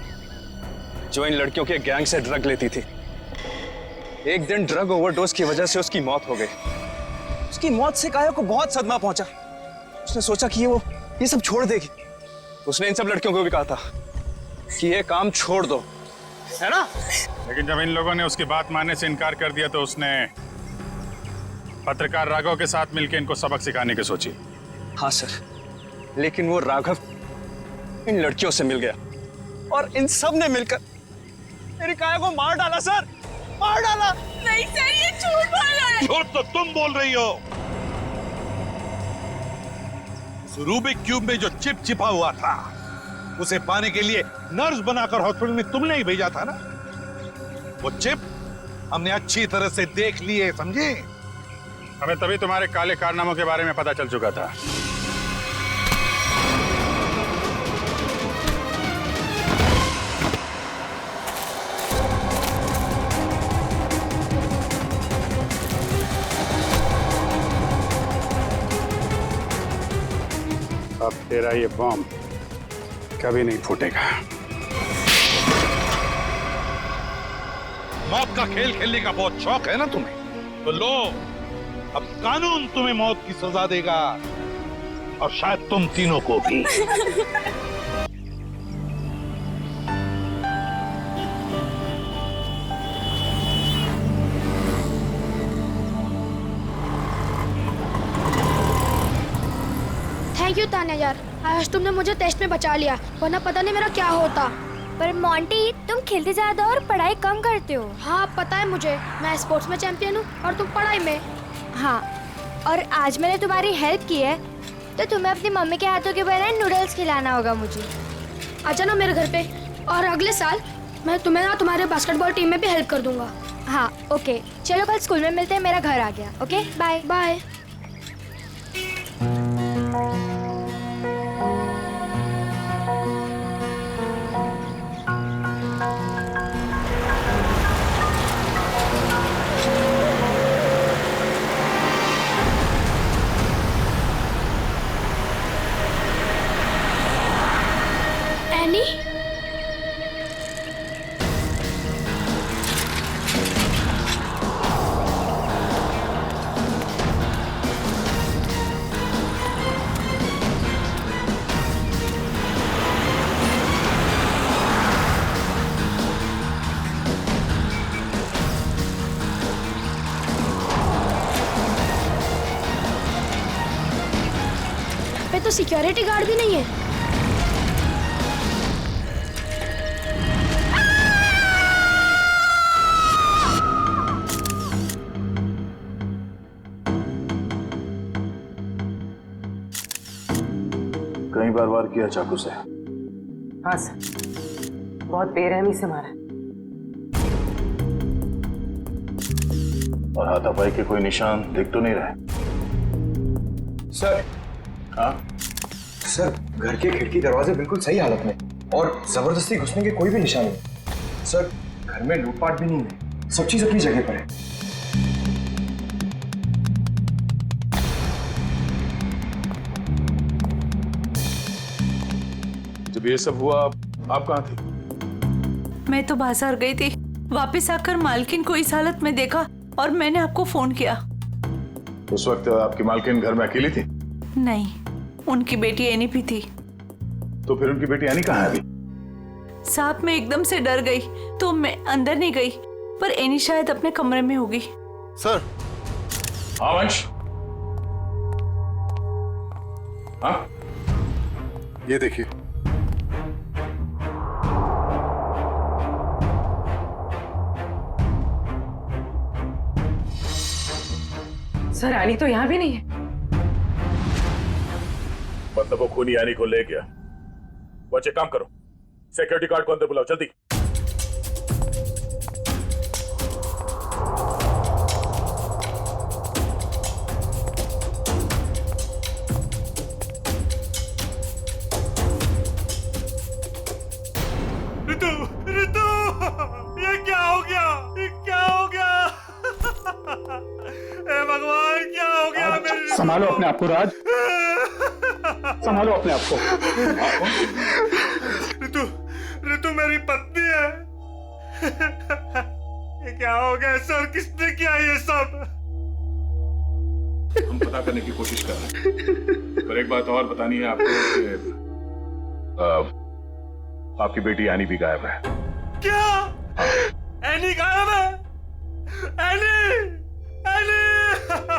जो इन लड़कियों के गैंग से ड्रग लेती थी। एक दिन ड्रग ओवरडोज की वजह से उसकी मौत हो गई। उसकी मौत से काया को बहुत सदमा पहुंचा। उसने सोचा कि वो ये सब छोड़ देगी। उसने इन सब लड़कियों को भी कहा था कि ये काम छोड़ दो, है ना? लेकिन जब इन लोगों ने उसकी बात मानने से इनकार कर दिया तो उसने पत्रकार राघव के साथ मिलकर इनको सबक सिखाने की सोची। हाँ सर, लेकिन वो राघव इन लड़कियों से मिल गया और इन सब ने मिलकर मेरी काया को मार डाला। सर मार डाला। नहीं सर, ये झूठ बोल रहा है। झूठ तो तुम बोल रही हो। रूबिक क्यूब में जो चिप छिपा हुआ था, उसे पाने के लिए नर्स बनाकर हॉस्पिटल में तुमने ही भेजा था ना? वो चिप हमने अच्छी तरह से देख ली है, समझे? हमें तभी तुम्हारे काले कारनामों के बारे में पता चल चुका था। अब तेरा ये बॉम्ब कभी नहीं फूटेगा। मौत का खेल खेलने का बहुत शौक है ना तुम्हें? तो लो, अब कानून तुम्हें मौत की सजा देगा, और शायद तुम तीनों को भी। थैंक यू तान्या यार, आज तुमने मुझे टेस्ट में बचा लिया, वरना पता नहीं मेरा क्या होता। पर मोंटी, तुम खेलते ज्यादा और पढ़ाई कम करते हो। हाँ पता है मुझे, मैं स्पोर्ट्स में चैंपियन हूँ और तुम पढ़ाई में। हाँ, और आज मैंने तुम्हारी हेल्प की है, तो तुम्हें अपनी मम्मी के हाथों के बनाए नूडल्स खिलाना होगा मुझे। आ जाना मेरे घर पे, और अगले साल मैं तुम्हें ना तुम्हारे बास्केटबॉल टीम में भी हेल्प कर दूंगा। हाँ ओके, चलो कल स्कूल में मिलते हैं, मेरा घर आ गया। Okay bye bye. एनी, पे तो सिक्योरिटी गार्ड भी नहीं है। कई बार वार किया चाकू से? हाँ सर, बहुत बेरहमी से मारा। और हाथापाई के कोई निशान दिख तो नहीं रहे? सर। हाँ सर, घर के खिड़की दरवाजे बिल्कुल सही हालत में और जबरदस्ती घुसने के कोई भी निशान नहीं। सर, घर में लूटपाट भी नहीं है, सब चीज अपनी जगह पर है। जब ये सब हुआ आप कहाँ थी? मैं तो बाजार गई थी, वापस आकर मालकिन को इस हालत में देखा और मैंने आपको फोन किया। उस वक्त आपकी मालकिन घर में अकेली थी? नहीं, उनकी बेटी एनी भी थी। तो फिर उनकी बेटी एनी कहाँ है अभी? साहब मैं एकदम से डर गई तो मैं अंदर नहीं गई, पर एनी शायद अपने कमरे में होगी। सर। हाँ वंश। हाँ ये देखिए, सर एनी तो यहाँ भी नहीं है। मतलब वो खूनी एनी को ले गया। बच्चे काम करो, सिक्योरिटी गार्ड को अंदर बुलाओ जल्दी। ऋतु, ऋतु, ये क्या हो गया? ये क्या हो गया? ए भगवान, क्या हो गया मेरे? संभालो अपने आप को राज, संभालो अपने आप को। ऋतु, ऋतु मेरी पत्नी है। ये क्या हो गया सर? किसने किया ये सब? हम पता करने की कोशिश कर रहे हैं, पर एक बात और बतानी है आपको कि आपकी बेटी एनी भी गायब है। क्या? एनी गायब है? Any, any!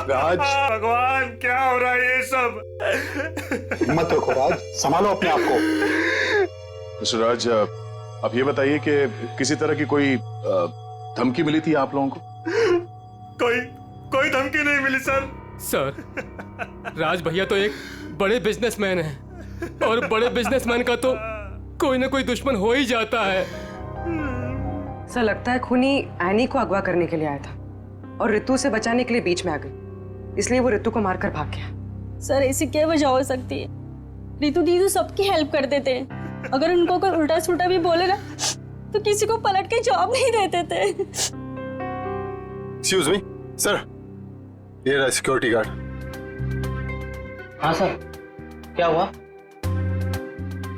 राज, भगवान, क्या हो रहा है ये सब? हिम्मत रखो राज, संभालो अपने आप को। मिस्टर राज, आप ये बताइए कि किसी तरह की कोई धमकी मिली थी आप लोगों को? कोई धमकी नहीं मिली सर। सर, राज भैया तो एक बड़े बिजनेसमैन हैं और बड़े बिजनेसमैन का तो कोई ना कोई दुश्मन हो ही जाता है। सर लगता है खूनी एनी को अगवा करने के लिए आया था और ऋतु से बचाने के लिए बीच में आ गई, इसलिए वो ऋतु को मारकर भाग गया। सर ऐसी क्या वजह हो सकती है? रीतू दीदी सबकी हेल्प कर देते हैं, अगर उनको कोई उल्टा सुल्टा भी बोले ना तो किसी को पलट के जवाब नहीं देते थे। एक्सक्यूज मी सर, ये रहा सिक्योरिटी गार्ड। हाँ सर, क्या हुआ?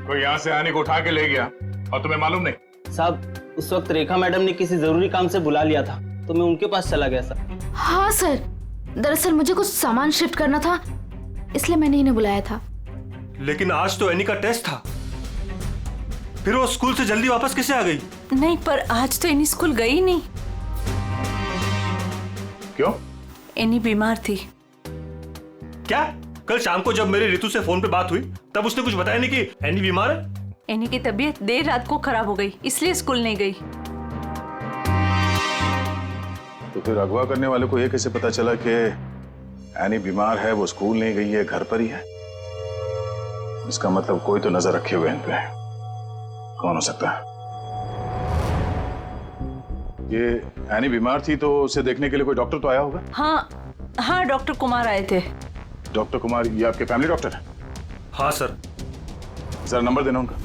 कोई यहाँ से आने को उठा के ले गया और तुम्हें मालूम नहीं? साहब, उस वक्त रेखा मैडम ने किसी जरूरी काम से बुला लिया था तो मैं उनके पास चला गया सर। हाँ सर, दरअसल मुझे कुछ सामान शिफ्ट करना था, इसलिए मैंने इन्हें बुलाया था। लेकिन आज तो एनी का टेस्ट था, फिर वो स्कूल से जल्दी वापस कैसे आ गई? नहीं, पर आज तो एनी स्कूल गई नहीं। क्यों? एनी बीमार थी। क्या? कल शाम को जब मेरी ऋतु से फोन पे बात हुई तब उसने कुछ बताया नहीं कि एनी बीमार है? एनी की तबीयत देर रात को खराब हो गई, इसलिए स्कूल नहीं गई। तो फिर अगवा करने वाले को ये कैसे पता चला कि एनी बीमार है, वो स्कूल नहीं गई है, घर पर ही है? इसका मतलब कोई तो नजर रखे हुए इन पे। कौन हो सकता है? ये एनी बीमार थी तो उसे देखने के लिए कोई डॉक्टर तो आया होगा? हाँ हाँ, डॉक्टर कुमार आए थे। डॉक्टर कुमार, ये आपके फैमिली डॉक्टर है? हाँ सर। जरा नंबर देना उनका।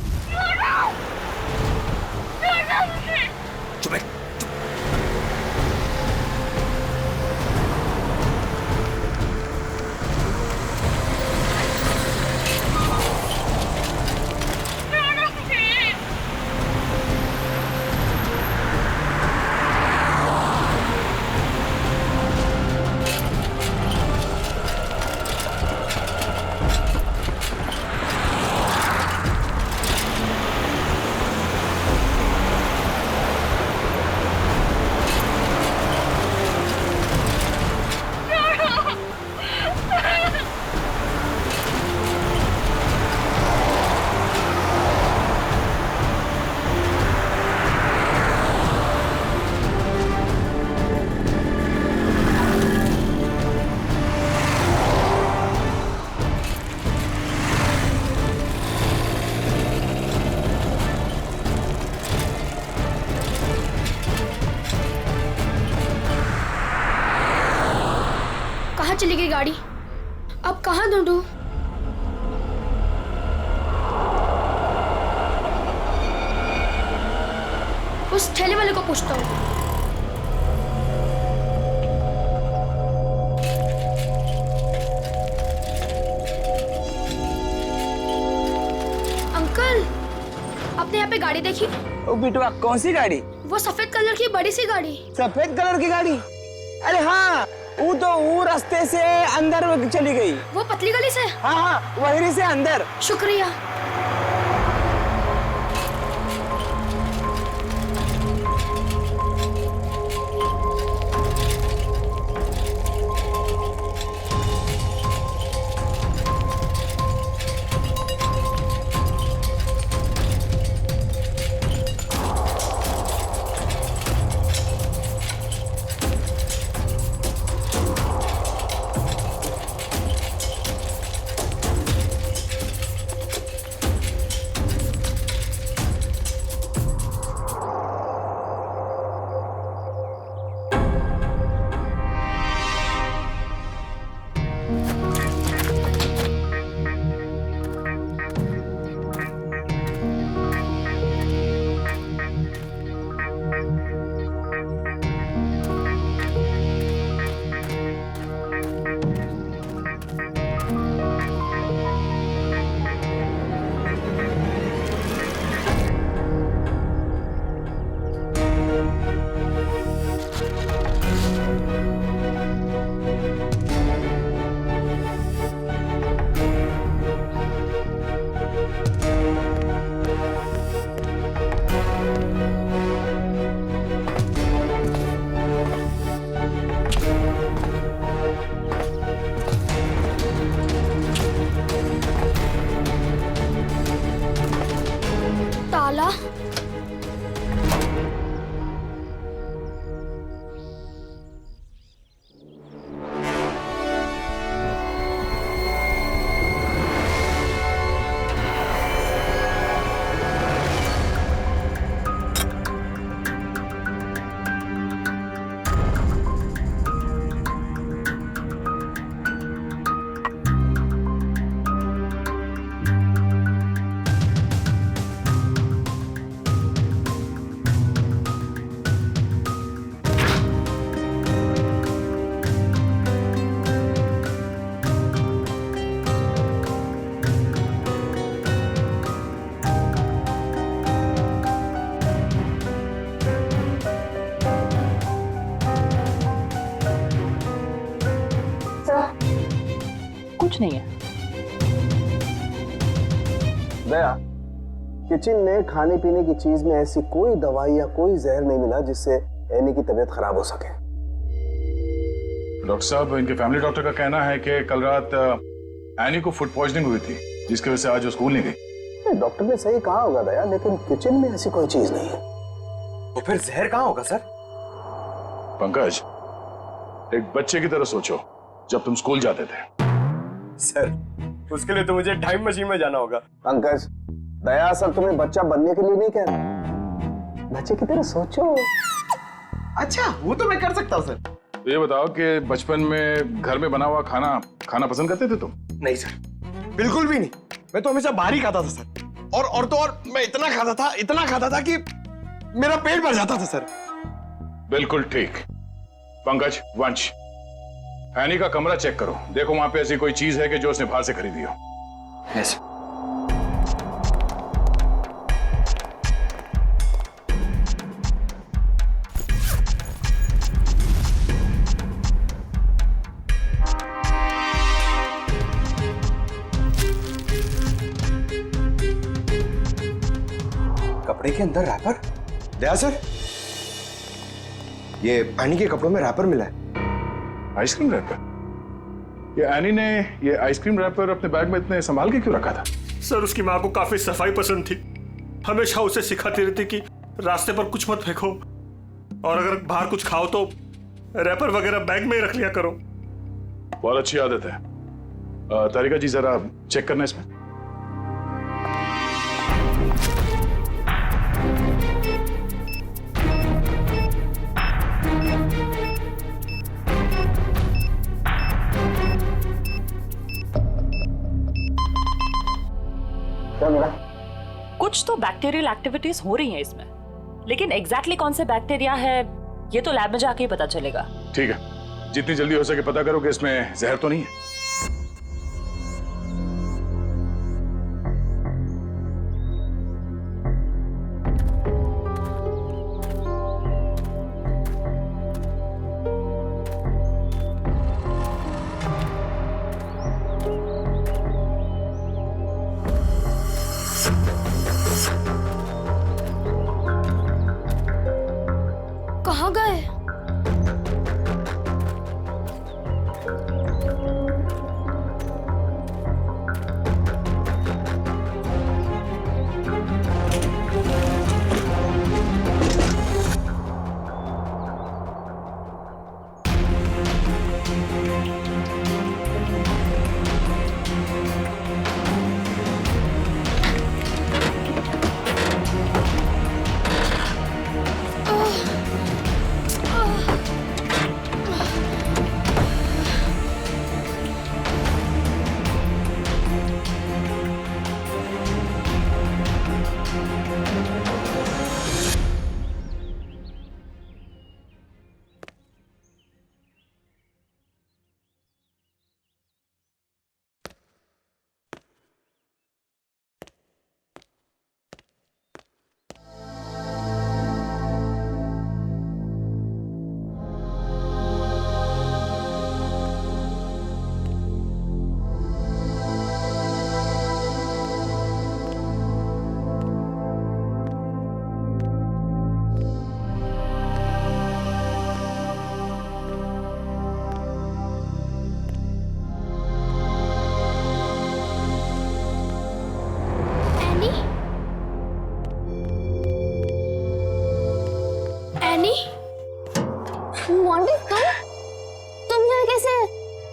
कहाँ चली गई गाड़ी? अब कहाँ ढूंढूं? उस ठेले वाले को पूछता हूँ। अंकल, आपने यहाँ पे गाड़ी देखी? ओ बिटवा, कौन सी गाड़ी? वो सफेद कलर की बड़ी सी गाड़ी। सफेद कलर की गाड़ी? अरे हाँ, वो रास्ते से अंदर चली गई। वो पतली गली से? हाँ हाँ, वहीं से अंदर। शुक्रिया। ताला? कुछ नहीं है। दया, किचन में खाने पीने की चीज में ऐसी कोई दवाई या कोई जहर नहीं मिला जिससे एनी की तबीयत खराब हो सके। डॉक्टर साहब, इनके फैमिली डॉक्टर का कहना है कि कल रात एनी को फूड पॉइजनिंग हुई थी, जिसकी वजह से आज वो स्कूल नहीं गई। डॉक्टर ने सही कहा होगा दया, लेकिन किचन में ऐसी कोई चीज नहीं है। तो फिर जहर कहाँ होगा सर? पंकज, एक बच्चे की तरह सोचो, जब तुम स्कूल जाते थे। सर, उसके लिए तो मुझे टाइम मशीन में जाना होगा। पंकज, दया सर तुम्हें बच्चा बनने के लिए नहीं कह रहा, बच्चे की तरह सोचो। अच्छा, वो तो मैं कर सकता हूँ सर। तो ये बताओ कि बचपन में घर में बना हुआ खाना खाना पसंद करते थे तुम? नहीं सर, बिल्कुल भी नहीं। मैं तो हमेशा बाहर ही खाता था सर। और तो और मैं इतना खाता था कि मेरा पेट भर जाता था सर। बिल्कुल ठीक। पंकज, वंश, एनी का कमरा चेक करो, देखो वहां पे ऐसी कोई चीज है कि जो उसने बाहर से खरीदी हो। यस। कपड़े के अंदर रैपर? दया सर, ये एनी के कपड़ों में रैपर मिला है। Ice cream wrapper? ये एनी ने ये आइसक्रीम रैपर अपने बैग में इतने संभाल के क्यों रखा था? सर, उसकी माँ को काफी सफाई पसंद थी। हमेशा उसे सिखाती रहती कि रास्ते पर कुछ मत फेंको, और अगर बाहर कुछ खाओ तो रैपर वगैरह बैग में ही रख लिया करो। बहुत अच्छी आदत है। तारिका जी, जरा चेक करना इसमें। कुछ तो बैक्टीरियल एक्टिविटीज हो रही हैं इसमें, लेकिन एग्जैक्टली कौन से बैक्टीरिया है ये तो लैब में जाके ही पता चलेगा। ठीक है, जितनी जल्दी हो सके पता करो कि इसमें जहर तो नहीं है। कहाँ गए?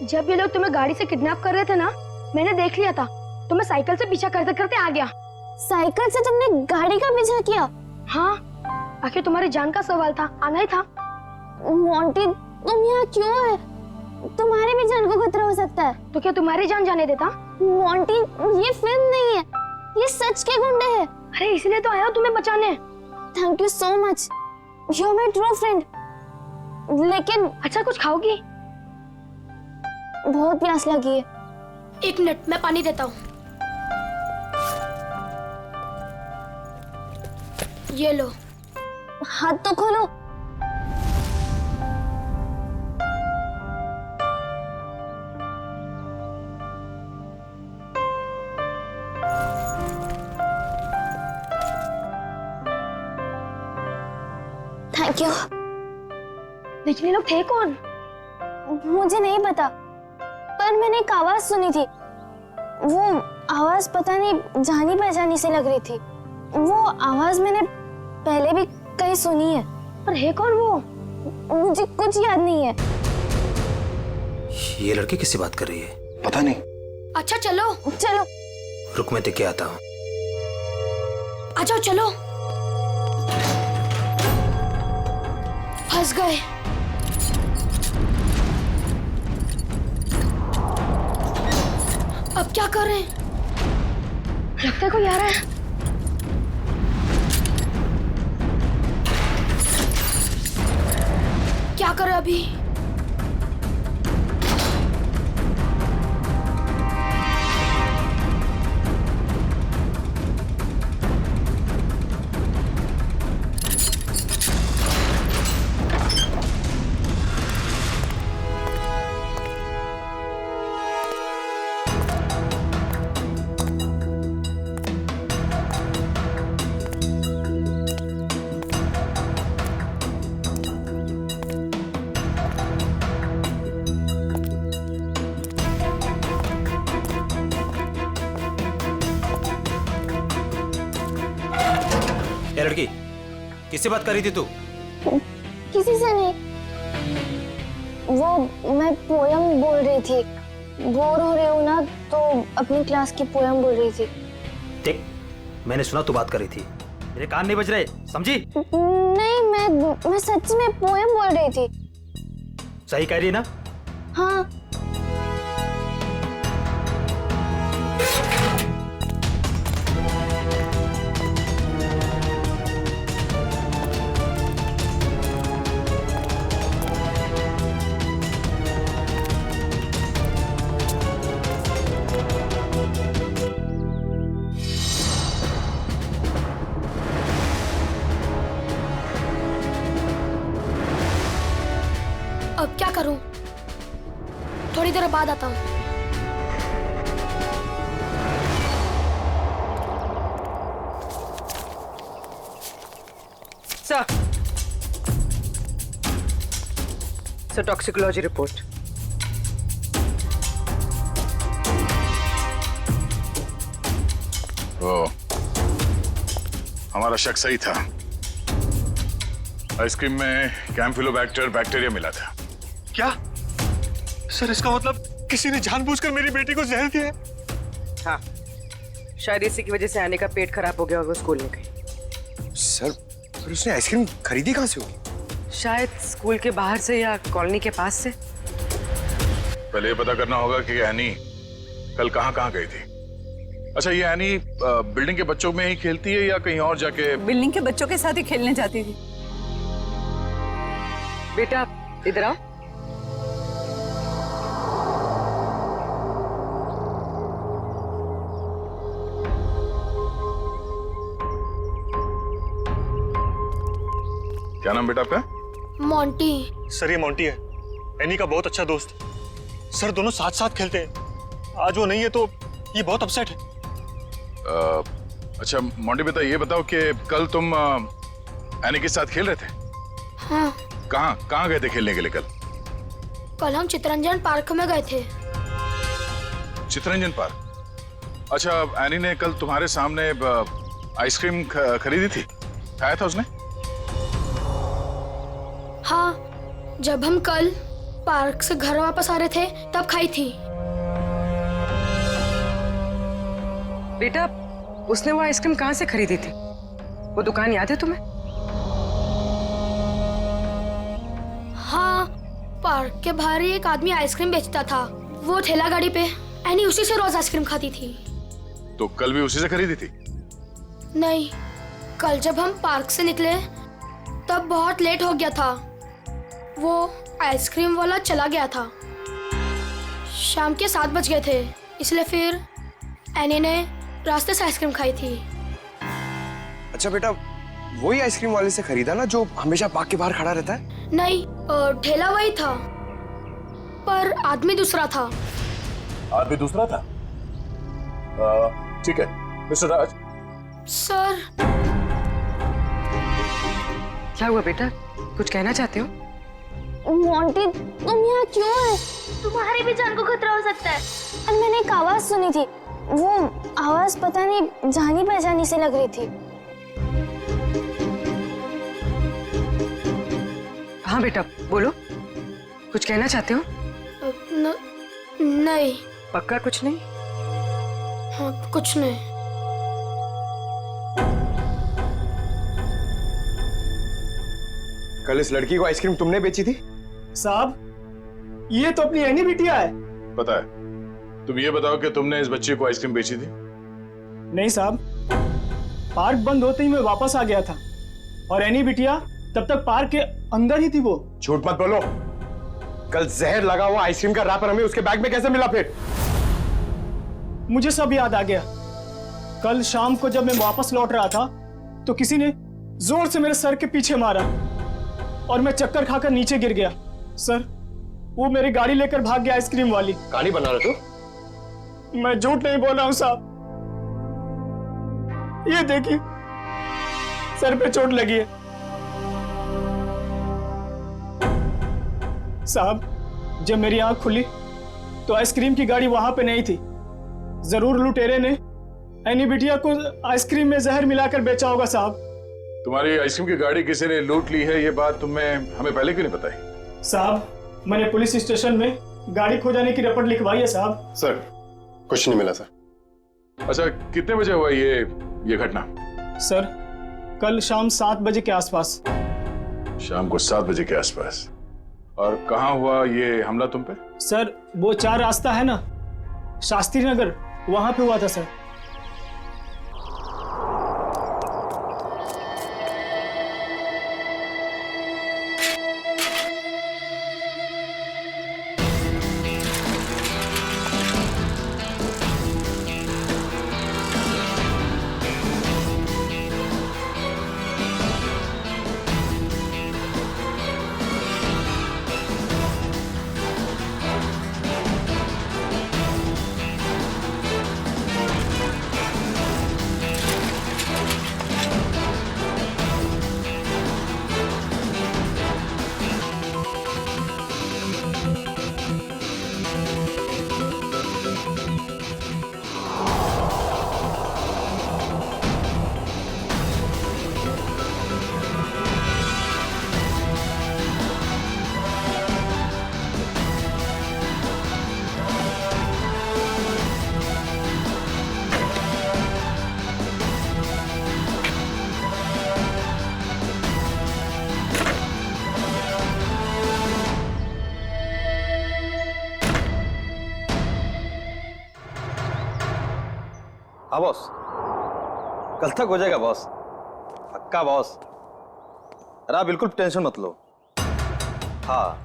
जब ये लोग तुम्हें गाड़ी से किडनैप कर रहे थे ना, मैंने देख लिया था। तो मैं साइकिल से पीछा करते करते आ गया। साइकिल से तुमने गाड़ी का पीछा किया? हाँ, आखिर तुम्हारी जान का सवाल था, आना ही था। मोंटी, तुम यहाँ क्यों है? तुम्हारी भी जान को खतरा हो सकता है। तो क्या तुम्हारी जान जाने देता? मोंटी, ये फिल्म नहीं है, ये सच के गुंडे हैं। अरे इसलिए तो आया हूँ तुम्हें बचाने। Thank you so much, you are my true friend. लेकिन अच्छा, कुछ खाओगी? बहुत प्यास लगी है। एक मिनट, मैं पानी देता हूँ। ये लो। हाथ तो खोलो। Thank you. लेकिन ये लोग थे कौन? मुझे नहीं पता, पर मैंने एक आवाज सुनी थी। वो आवाज पता नहीं जानी पहचानी से लग रही थी। वो आवाज मैंने पहले भी कहीं सुनी है। पर है कौन वो? मुझे कुछ याद नहीं है। ये लड़की किससे बात कर रही है? पता नहीं। अच्छा चलो चलो। रुक, मैं देख के आता हूँ। आ जाओ, चलो। फंस गए। अब क्या करें? लगता है कोई आ रहा है। क्या करें अभी? ये लड़की किससे बात कर रही थी तू? किसी से नहीं, वो मैं पोयम बोल रही थी। बोर हो रही हूँ ना तो अपनी क्लास की पोयम बोल रही थी। देख, मैंने सुना तू बात कर रही थी, मेरे कान नहीं बज रहे, समझी? नहीं, मैं सच में पोयम बोल रही थी। सही कह रही है ना? हाँ। अब क्या करूं? थोड़ी देर बाद आता हूं। Sir, toxicology report. ओ, हमारा शक सही था। आइसक्रीम में कैम्फिलोबैक्टर बैक्टीरिया मिला था। क्या? सर, इसका मतलब किसी ने जानबूझकर मेरी बेटी को जहर दिया है? हाँ, शायद इसी की वजह से आने का पेट खराब हो गया और वो स्कूल में गई। सर, फिर उसने आइसक्रीम खरीदी कहाँ से होगी? शायद स्कूल के बाहर से या कॉलोनी के पास से। पहले ये पता करना होगा कि एनी कल कहाँ गई थी। अच्छा, ये एनी बिल्डिंग के बच्चों में ही खेलती है या कहीं और जाके? बिल्डिंग के बच्चों के साथ ही खेलने जाती थी। बेटा इधर आओ। क्या नाम बेटा आपका? मोंटी। सर, ये मोंटी है, एनी का बहुत अच्छा दोस्त। सर, दोनों साथ साथ खेलते हैं। आज वो नहीं है तो ये बहुत अपसेट है। अच्छा मोंटी बेटा, ये बताओ कि कल तुम एनी के साथ खेल रहे थे? हाँ। कहाँ गए थे खेलने के लिए कल? कल हम चितरंजन पार्क में गए थे। चितरंजन पार्क? अच्छा, एनी ने कल तुम्हारे सामने आइसक्रीम खरीदी थी, खाया था उसने? हाँ, जब हम कल पार्क से घर वापस आ रहे थे तब खाई थी। बेटा, उसने वो आइसक्रीम कहाँ से खरीदी थी? वो दुकान याद है तुम्हें? हाँ, पार्क के बाहर ही एक आदमी आइसक्रीम बेचता था। वो ठेला गाड़ी पे एनी उसी से रोज आइसक्रीम खाती थी। तो कल भी उसी से खरीदी थी? नहीं, कल जब हम पार्क से निकले तब बहुत लेट हो गया था। वो आइसक्रीम वाला चला गया था। शाम के 7 बज गए थे, इसलिए फिर एनी ने रास्ते से आइसक्रीम खाई थी। अच्छा बेटा, वही आइसक्रीम वाले से खरीदा ना जो हमेशा पार्क के बाहर खड़ा रहता है? नहीं, ठेला वही था पर आदमी दूसरा था। आदमी दूसरा था? ठीक है मिस्टर राज। सर। क्या हुआ बेटा, कुछ कहना चाहते हो? मोंटी, तुम यहाँ क्यों है? तुम्हारी भी जान को खतरा हो सकता है। और मैंने एक आवाज सुनी थी। वो आवाज पता नहीं जानी पहचानी से लग रही थी। हाँ बेटा, बोलो, कुछ कहना चाहते हो? नहीं। पक्का कुछ नहीं? हाँ, कुछ नहीं। कल इस लड़की को आइसक्रीम तुमने बेची थी? साहब, ये तो अपनी एनी बिटिया है। पता है। तुम ये बताओ कि तुमने इस बच्चे को आइसक्रीम बेची थी? नहीं साहब, पार्क बंद होते ही मैं वापस आ गया था और एनी बिटिया तब तक पार्क के अंदर ही थी। वो झूठ मत बोलो। कल जहर लगा हुआ आइसक्रीम का रैपर हमें उसके बैग में कैसे मिला फिर? मुझे सब याद आ गया। कल शाम को जब मैं वापस लौट रहा था तो किसी ने जोर से मेरे सर के पीछे मारा और मैं चक्कर खाकर नीचे गिर गया। सर, वो मेरी गाड़ी लेकर भाग गया, आइसक्रीम वाली। कहानी बना रहे तू? मैं झूठ नहीं बोल रहा हूं साहब। ये देखिए, सर पे चोट लगी है। साहब, जब मेरी आंख खुली तो आइसक्रीम की गाड़ी वहां पे नहीं थी। जरूर लुटेरे ने एनी बिटिया को आइसक्रीम में जहर मिलाकर बेचा होगा साहब। तुम्हारी आइसक्रीम की गाड़ी किसी ने लूट ली है, ये बात तुम्हें हमें पहले क्यों नहीं बताई? साहब, मैंने पुलिस स्टेशन में गाड़ी खो जाने की रिपोर्ट लिखवाई है साहब। सर, कुछ नहीं मिला सर। अच्छा, कितने बजे हुआ ये घटना? सर, कल शाम 7 बजे के आसपास। शाम को 7 बजे के आसपास। और कहाँ हुआ ये हमला तुम पे? सर, वो 4 रास्ता है ना, शास्त्री नगर, वहां पे हुआ था सर। हाँ बॉस, कल तक हो जाएगा बॉस, पक्का बॉस। अरे आप बिल्कुल टेंशन मत लो। हाँ,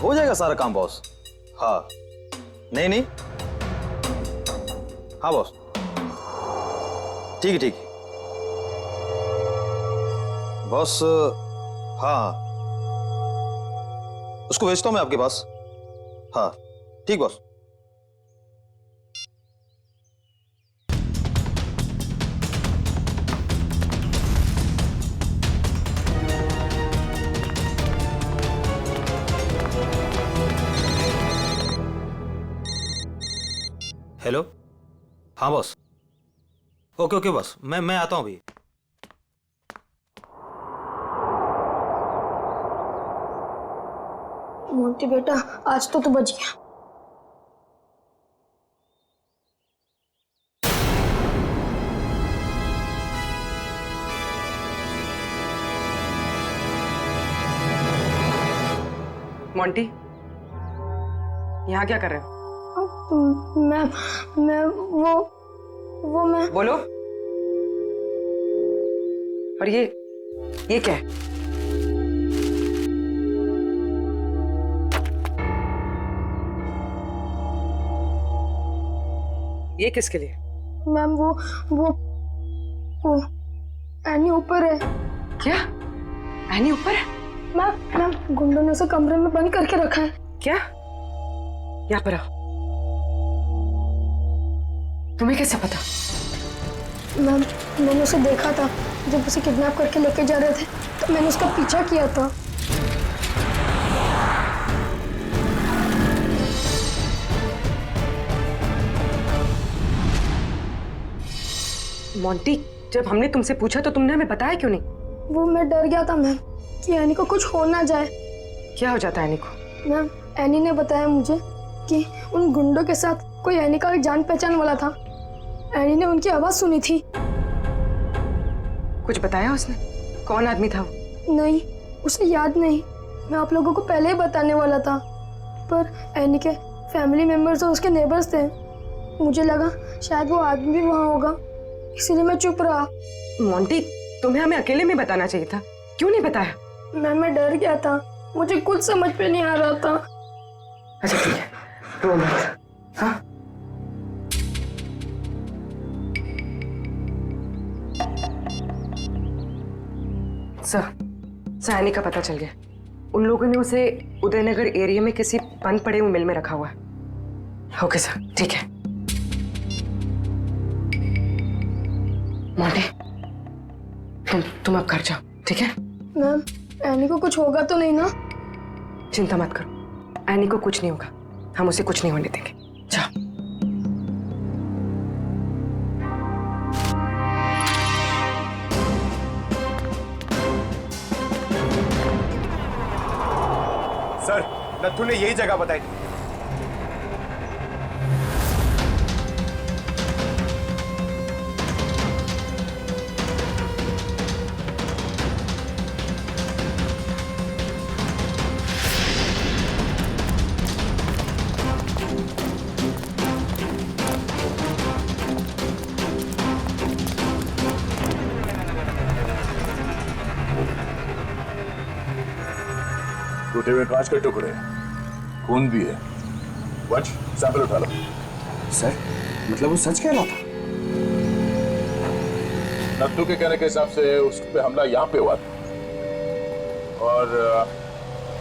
हो जाएगा सारा काम बॉस। हाँ, नहीं नहीं, हाँ बॉस, ठीक है ठीक है बॉस। हाँ, उसको भेजता हूँ मैं आपके पास। हाँ ठीक बॉस। हेलो, हाँ बॉस। ओके ओके बॉस, मैं आता हूँ अभी। मोंटी बेटा, आज तो तू बच गया। मोंटी, यहाँ क्या कर रहे हो? मैं वो मैं बोलो। और ये क्या है? ये किसके लिए? मैम, वो एनी ऊपर है। क्या? एनी ऊपर है? मैम, गुंडों ने उसे कमरे में बंद करके रखा है। क्या? यहाँ पर आओ। तुम्हें कैसे पता? मैम, मैंने उसे देखा था जब उसे किडनैप करके लेके जा रहे थे, तो मैंने उसका पीछा किया था। मोंटी, जब हमने तुमसे पूछा तो तुमने हमें बताया क्यों नहीं? वो मैं डर गया था मैम कि एनी को कुछ हो ना जाए। क्या हो जाता है एनी को? मैम, एनी ने बताया मुझे कि उन गुंडों के साथ कोई एनी का जान पहचान वाला था। एनी ने उनकी आवाज सुनी थी। कुछ बताया उसने? कौन आदमी था वो? नहीं, उसे याद नहीं। मैं आप लोगों को पहले ही बताने वाला था, पर एनी के फैमिली मेंबर्स और उसके नेबर्स थे। मुझे लगा शायद वो आदमी भी वहाँ होगा, इसीलिए मैं चुप रहा। मोंटी, तुम्हें हमें अकेले में बताना चाहिए था, क्यों नहीं बताया? मैं डर गया था, मुझे कुछ समझ पे नहीं आ रहा था। अच्छा ठीक है, रो मत। हाँ? सर, एनी का पता चल गया। उन लोगों ने उसे उदयनगर एरिया में किसी बंद पड़े हुए मिल में रखा हुआ है। ओके सर, ठीक है। मोंटी, तुम अब घर जाओ, ठीक है? मैम, एनी को कुछ होगा तो नहीं ना? चिंता मत करो, एनी को कुछ नहीं होगा, हम उसे कुछ नहीं होने देंगे। जाओ। सर, नत्थू ने यही जगह बताई थी। टूटे हुए कांच के टुकड़े, खून भी है। वंश, सैंपल उठा लो। सर, मतलब वो सच कह रहा था? नत्थू के कहने के हिसाब से उस पे हमला यहाँ पे हुआ था और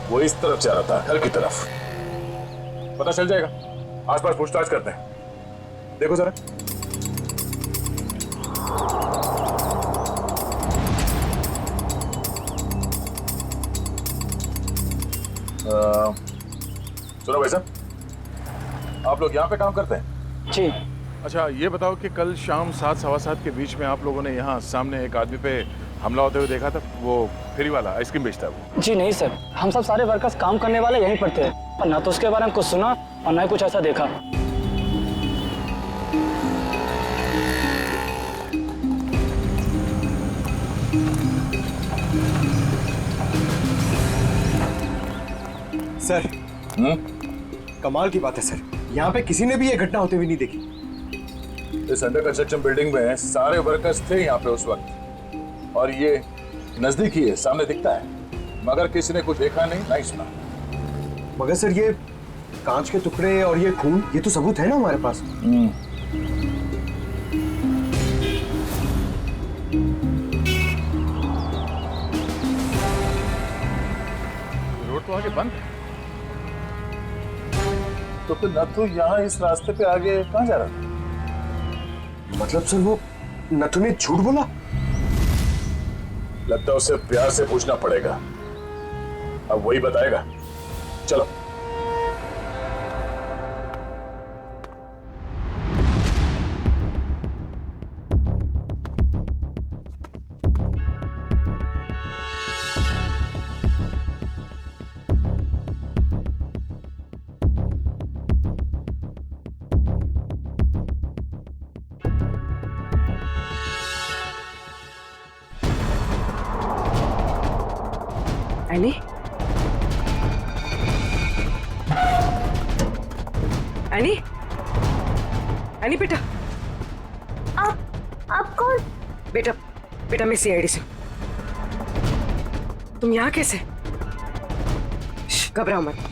वो इस तरफ जा रहा था, घर की तरफ। पता चल जाएगा, आसपास पूछताछ करते हैं। देखो जरा। सुनो भाई साहब, आप लोग यहाँ पे काम करते हैं? जी। अच्छा, ये बताओ कि कल शाम 7 सवा 7 के बीच में आप लोगों ने यहाँ सामने एक आदमी पे हमला होते हुए देखा था? वो फेरी वाला आइसक्रीम बेचता है वो। जी नहीं सर, हम सब सारे वर्कर्स काम करने वाले यहीं पर थे और ना तो उसके बारे में कुछ सुना और ना ही कुछ ऐसा देखा। सर, कमाल की बात है सर, यहाँ पे किसी ने भी ये घटना होते हुए नहीं देखी। इस अंडर कंस्ट्रक्शन बिल्डिंग में सारे वर्कर्स थे यहाँ पे उस वक्त, और ये नजदीक ही है, सामने दिखता है, मगर किसी ने कुछ देखा नहीं, नहीं सुना। मगर सर, ये कांच के टुकड़े और ये खून, ये तो सबूत है ना हमारे पास। रोड तो आगे बंद है, तो फिर नत्थू यहाँ इस रास्ते पे आगे कहाँ जा रहा था? मतलब सर, वो नत्थू ने झूठ बोला? लगता है उसे प्यार से पूछना पड़ेगा, अब वही बताएगा। चलो। एनी? एनी? एनी बेटा, आप कौन? बेटा मैं सीआईडी से। तुम यहाँ कैसे? घबराओ मत।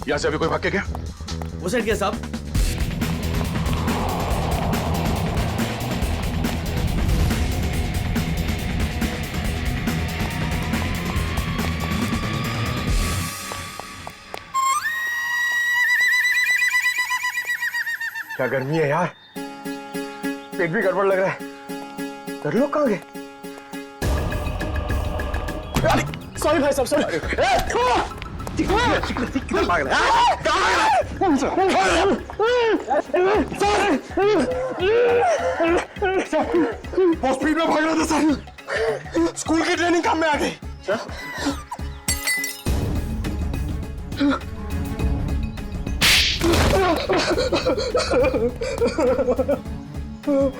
यहाँ से अभी कोई भाग के गया? वो साइड क्या साहब? क्या गर्मी है यार, पेट भी गड़बड़ लग रहा है। कर लोग कहाँ गए? सॉरी भाई साहब, सॉरी। बहुत स्पीड में भाग रहा था सर, स्कूल की ट्रेनिंग काम में आ गई।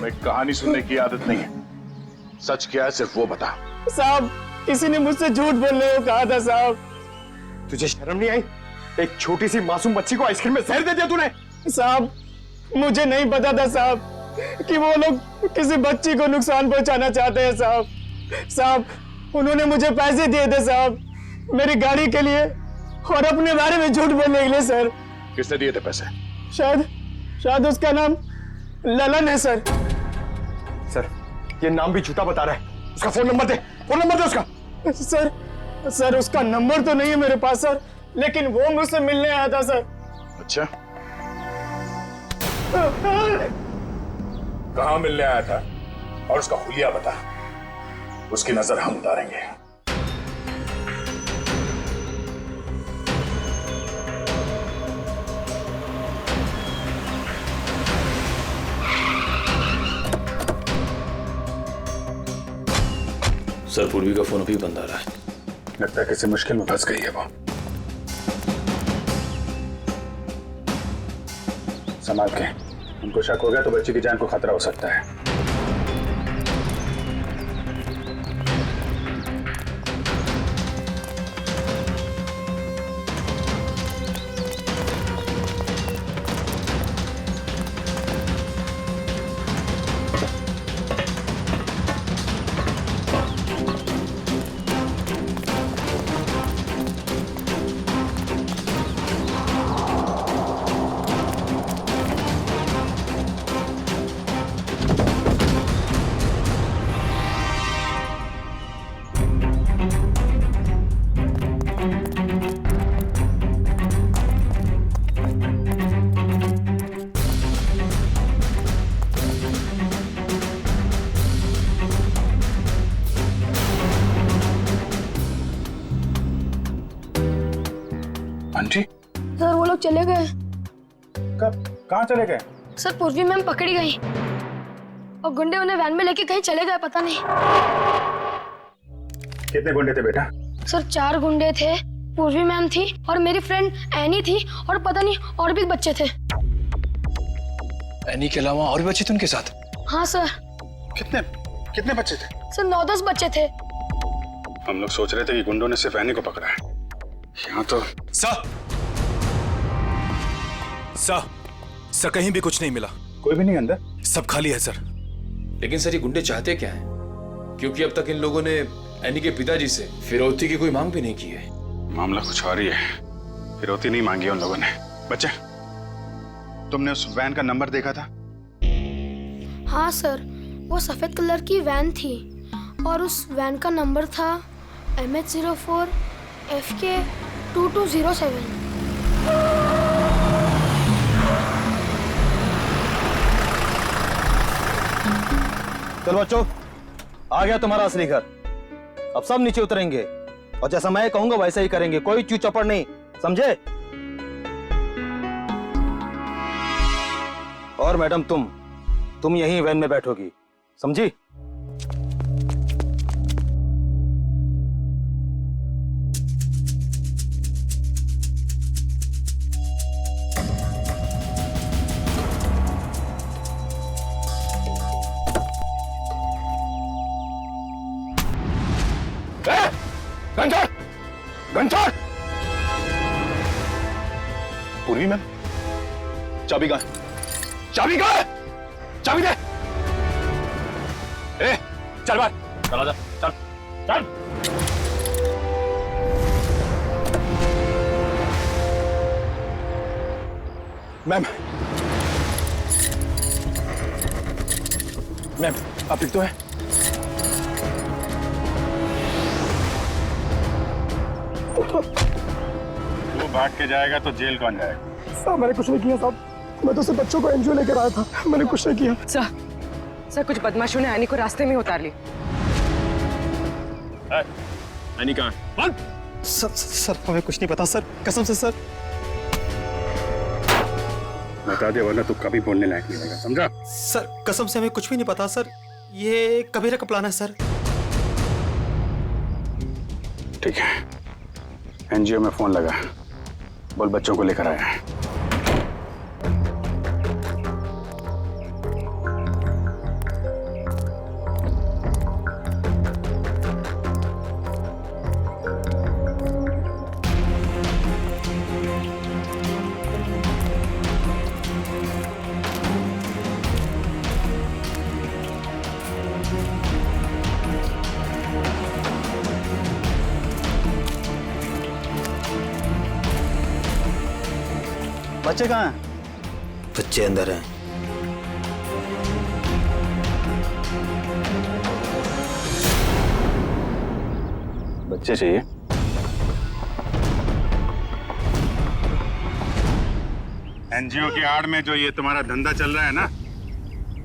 मैं कहानी सुनने की आदत नहीं है, सच क्या है सिर्फ वो बता। साहब किसी ने मुझसे झूठ बोलने को कहा था साहब। तुझे शर्म नहीं आई? एक छोटी सी मासूम बच्ची को आइसक्रीम में जहर दे दिया तूने। साहब मुझे नहीं पता था साहब कि वो लोग किसी बच्ची को नुकसान पहुंचाना चाहते हैं साहब। साहब उन्होंने मुझे पैसे दिए थे साहब, मेरी गाड़ी के लिए और अपने बारे में झूठ बोलने के लिए सर। किसने दिए थे पैसे? शायद उसका नाम ललन है सर। सर ये नाम भी झूठा बता रहा है। उसका फोन नंबर दे, फोन नंबर दे उसका। सर उसका नंबर तो नहीं है मेरे पास सर, लेकिन वो मुझसे मिलने आया था सर। अच्छा, कहाँ मिलने आया था और उसका हुलिया बता, उसकी नजर हम उतारेंगे। सर पूर्वी का फोन अभी बंद आ रहा है। लगता है किसी मुश्किल में फंस गई है वो। संभाल के, उनको शक हो गया तो बच्ची की जान को खतरा हो सकता है। आंटी सर वो लोग चले गए। कब? कहाँ चले गए? सर पूर्वी मैम पकड़ी गई और गुंडे उन्हें वैन में लेके कहीं चले गए, पता नहीं। कितने गुंडे थे बेटा? सर 4 गुंडे थे, पूर्वी मैम थी और मेरी फ्रेंड एनी थी और पता नहीं और भी बच्चे थे। एनी के अलावा और भी बच्चे थे उनके साथ? हाँ सर। कितने बच्चे थे? सर 9-10 बच्चे थे। हम लोग सोच रहे थे कि गुंडों ने सिर्फ एनी को पकड़ा है, यहाँ तो। सर कहीं भी कुछ नहीं मिला। कोई भी नहीं अंदर? सब खाली है सर। लेकिन सर ये गुंडे चाहते क्या हैं? क्योंकि अब तक इन लोगों ने एनी के पिताजी से फिरौती की कोई मांग भी नहीं की है। मामला कुछ और ही है, फिरौती नहीं मांगी उन लोगों ने। बच्चे, तुमने उस वैन का नंबर देखा था? हाँ सर, वो सफेद कलर की वैन थी और उस वैन का नंबर था MH04 FK 2207। चलो बच्चों, आ गया तुम्हारा असली घर। अब सब नीचे उतरेंगे और जैसा मैं कहूंगा वैसा ही करेंगे, कोई चू चपड़ नहीं, समझे? और मैडम तुम यहीं वैन में बैठोगी, समझी? घंटा! पूर्वी मैम, चाबी कहाँ है? चाबी कहाँ है? चाबी दे! ए, चल बाहर, चल आजा, चल, चल! मैम, आप ठीक तो है? तू भाग के जाएगा तो जेल कौन जाएगा? साहब मैंने कुछ नहीं किया साहब, मैं तो सिर्फ बच्चों को एनजीओ लेकर आया था, मैंने कुछ नहीं किया। सर कुछ बदमाशों ने एनी को रास्ते में उतार ली। एनी कहाँ है? सर हमें कुछ नहीं पता सर, कसम से सर। बता दे वरना तू कभी बोलने लायक नहीं रहेगा, समझा? सर कसम से हमें कुछ भी नहीं पता सर, ये कबीरा का प्लान है सर। ठीक है, एनजीओ में फोन लगा, बोल बच्चों को लेकर आया है। बच्चे कहाँ हैं? बच्चे अंदर हैं। बच्चे चाहिए? एनजीओ की आड़ में जो ये तुम्हारा धंधा चल रहा है ना,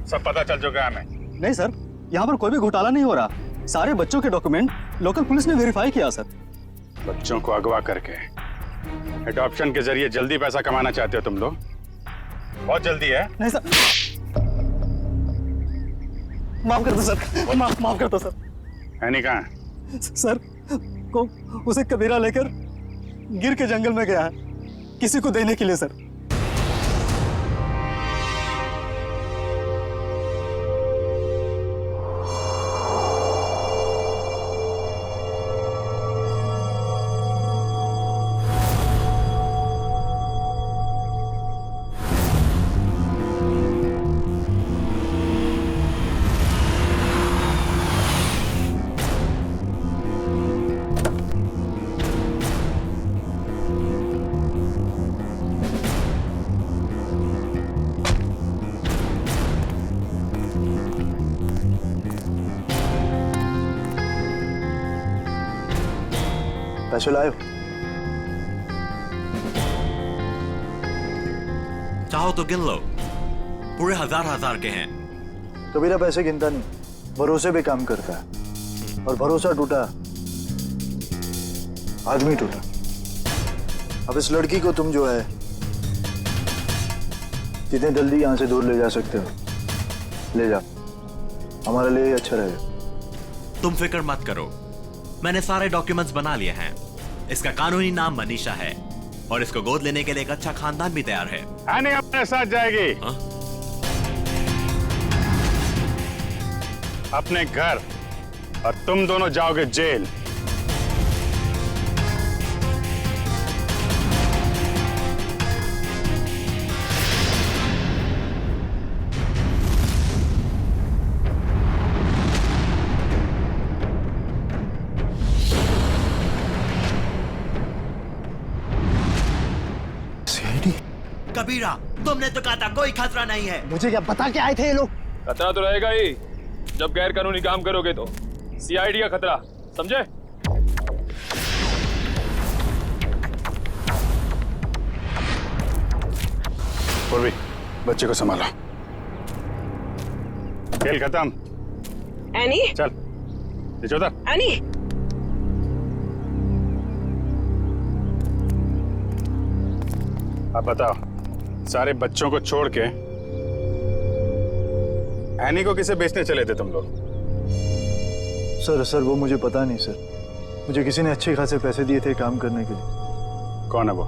सब पता चल चुका है हमें। नहीं सर, यहाँ पर कोई भी घोटाला नहीं हो रहा। सारे बच्चों के डॉक्यूमेंट लोकल पुलिस ने वेरीफाई किया सर। बच्चों को अगवा करके एडॉप्शन के जरिए जल्दी पैसा कमाना चाहते हो तुम लोग? बहुत जल्दी है। नहीं सर, माफ कर दो सर, माफ कर दो सर। है नहीं कहाँ? सर को उसे कबीरा लेकर गिर के जंगल में गया है किसी को देने के लिए सर। पैसे लाए? चाहो तो गिन लो, पूरे हजार के हैं। कबीरा पैसे गिनता नहीं, भरोसे पे काम करता है, और भरोसा टूटा आदमी टूटा। अब इस लड़की को तुम जो है जितने जल्दी यहाँ से दूर ले जा सकते हो ले जाओ, हमारे लिए अच्छा रहेगा। तुम फिक्र मत करो, मैंने सारे डॉक्यूमेंट्स बना लिए हैं। इसका कानूनी नाम मनीषा है और इसको गोद लेने के लिए एक अच्छा खानदान भी तैयार है। आने अपने साथ जाएगी। अपने घर, और तुम दोनों जाओगे जेल। कबीरा, तुमने तो कहा था कोई खतरा नहीं है। मुझे क्या पता के आए थे ये लोग? खतरा तो रहेगा ही जब गैर कानूनी काम करोगे तो। सीआईडी का खतरा, समझे? पूर्वी, बच्चे को संभालो। खेल खत्म। एनी, चल नीचे उतर। एनी, अब बताओ, सारे बच्चों को छोड़ के एनी को किसे बेचने चले थे तुम लोग? सर वो मुझे पता नहीं सर, मुझे किसी ने अच्छे खासे पैसे दिए थे काम करने के लिए। कौन है वो?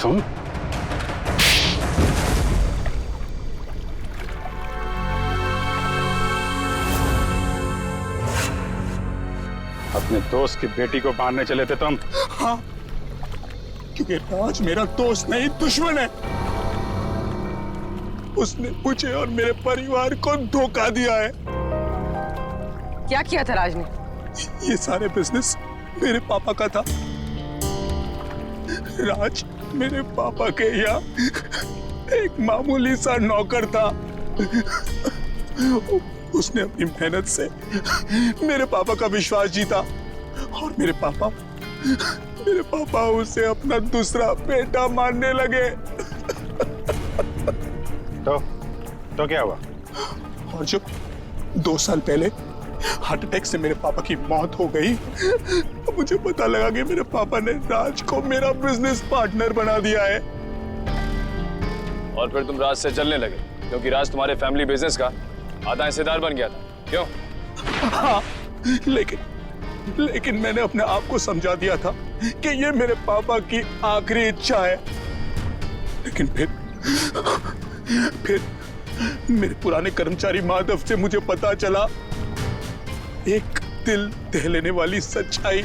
तुम? अपने दोस्त की बेटी को मारने चले थे तुम? हाँ, क्योंकि राज मेरा दोस्त नहीं दुश्मन है। उसने मुझे और मेरे परिवार को धोखा दिया है। क्या किया था राज ने? ये सारे बिजनेस मेरे पापा का था। राज मेरे पापा के यहाँ एक मामूली सा नौकर था। उसने अपनी मेहनत से मेरे पापा का विश्वास जीता और मेरे पापा उसे अपना दूसरा बेटा मानने लगे। तो क्या हुआ? और जब 2 साल पहले हार्ट अटैक से मेरे पापा की मौत हो गई तो मुझे पता लगा कि मेरे पापा ने राज को मेरा बिजनेस पार्टनर बना दिया है। और फिर तुम राज से जलने लगे क्योंकि राज तुम्हारे फैमिली बिजनेस का आधा हिस्सेदार बन गया था, क्यों? हाँ, लेकिन मैंने अपने आप को समझा दिया था कि ये मेरे पापा की आखिरी इच्छा है। लेकिन फिर मेरे पुराने कर्मचारी माधव से मुझे पता चला एक दिल दह लेने वाली सच्चाई।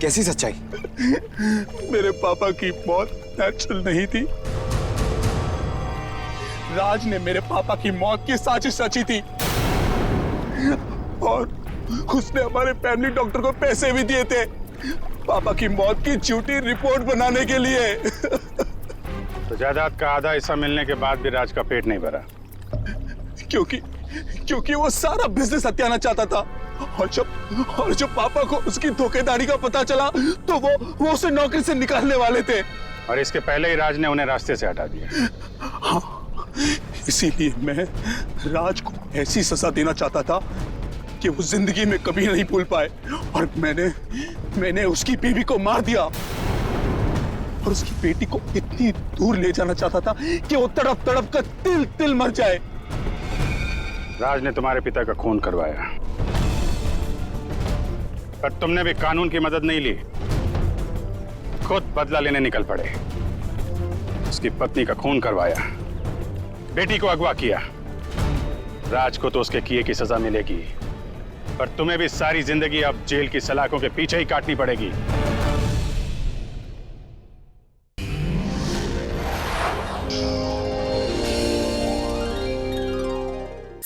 कैसी सच्चाई? मेरे पापा की मौत नेचुरल नहीं थी। राज ने मेरे पापा की मौत की साजिश रची थी और उसने हमारे फैमिली डॉक्टर को पैसे भी दिए थे पापा की मौत की झूठी रिपोर्ट बनाने के लिए। तो जायदाद का आधा हिस्सा मिलने के बाद भी राज का पेट नहीं भरा? क्योंकि वो सारा बिजनेस हत्याना चाहता था और जब पापा को उसकी धोखेधारी का पता चला तो वो उसे नौकरी से निकालने वाले थे। और इसके पहले ही राज ने उन्हें रास्ते से हटा दिया। हाँ, इसीलिए मैं राज को ऐसी सजा देना चाहता था कि वो जिंदगी में कभी नहीं भूल पाए। और मैंने उसकी बीवी को मार दिया और उसकी बेटी को इतनी दूर ले जाना चाहता था कि वो तड़प तड़प कर तिल तिल मर जाए। राज ने तुम्हारे पिता का खून करवाया, पर तुमने भी कानून की मदद नहीं ली, खुद बदला लेने निकल पड़े। उसकी पत्नी का खून करवाया, बेटी को अगवा किया। राज को तो उसके किए की सजा मिलेगी, पर तुम्हें भी सारी जिंदगी अब जेल की सलाखों के पीछे ही काटनी पड़ेगी।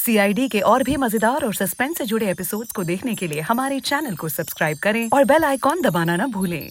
CID के और भी मजेदार और सस्पेंस से जुड़े एपिसोड्स को देखने के लिए हमारे चैनल को सब्सक्राइब करें और बेल आइकॉन दबाना ना भूलें।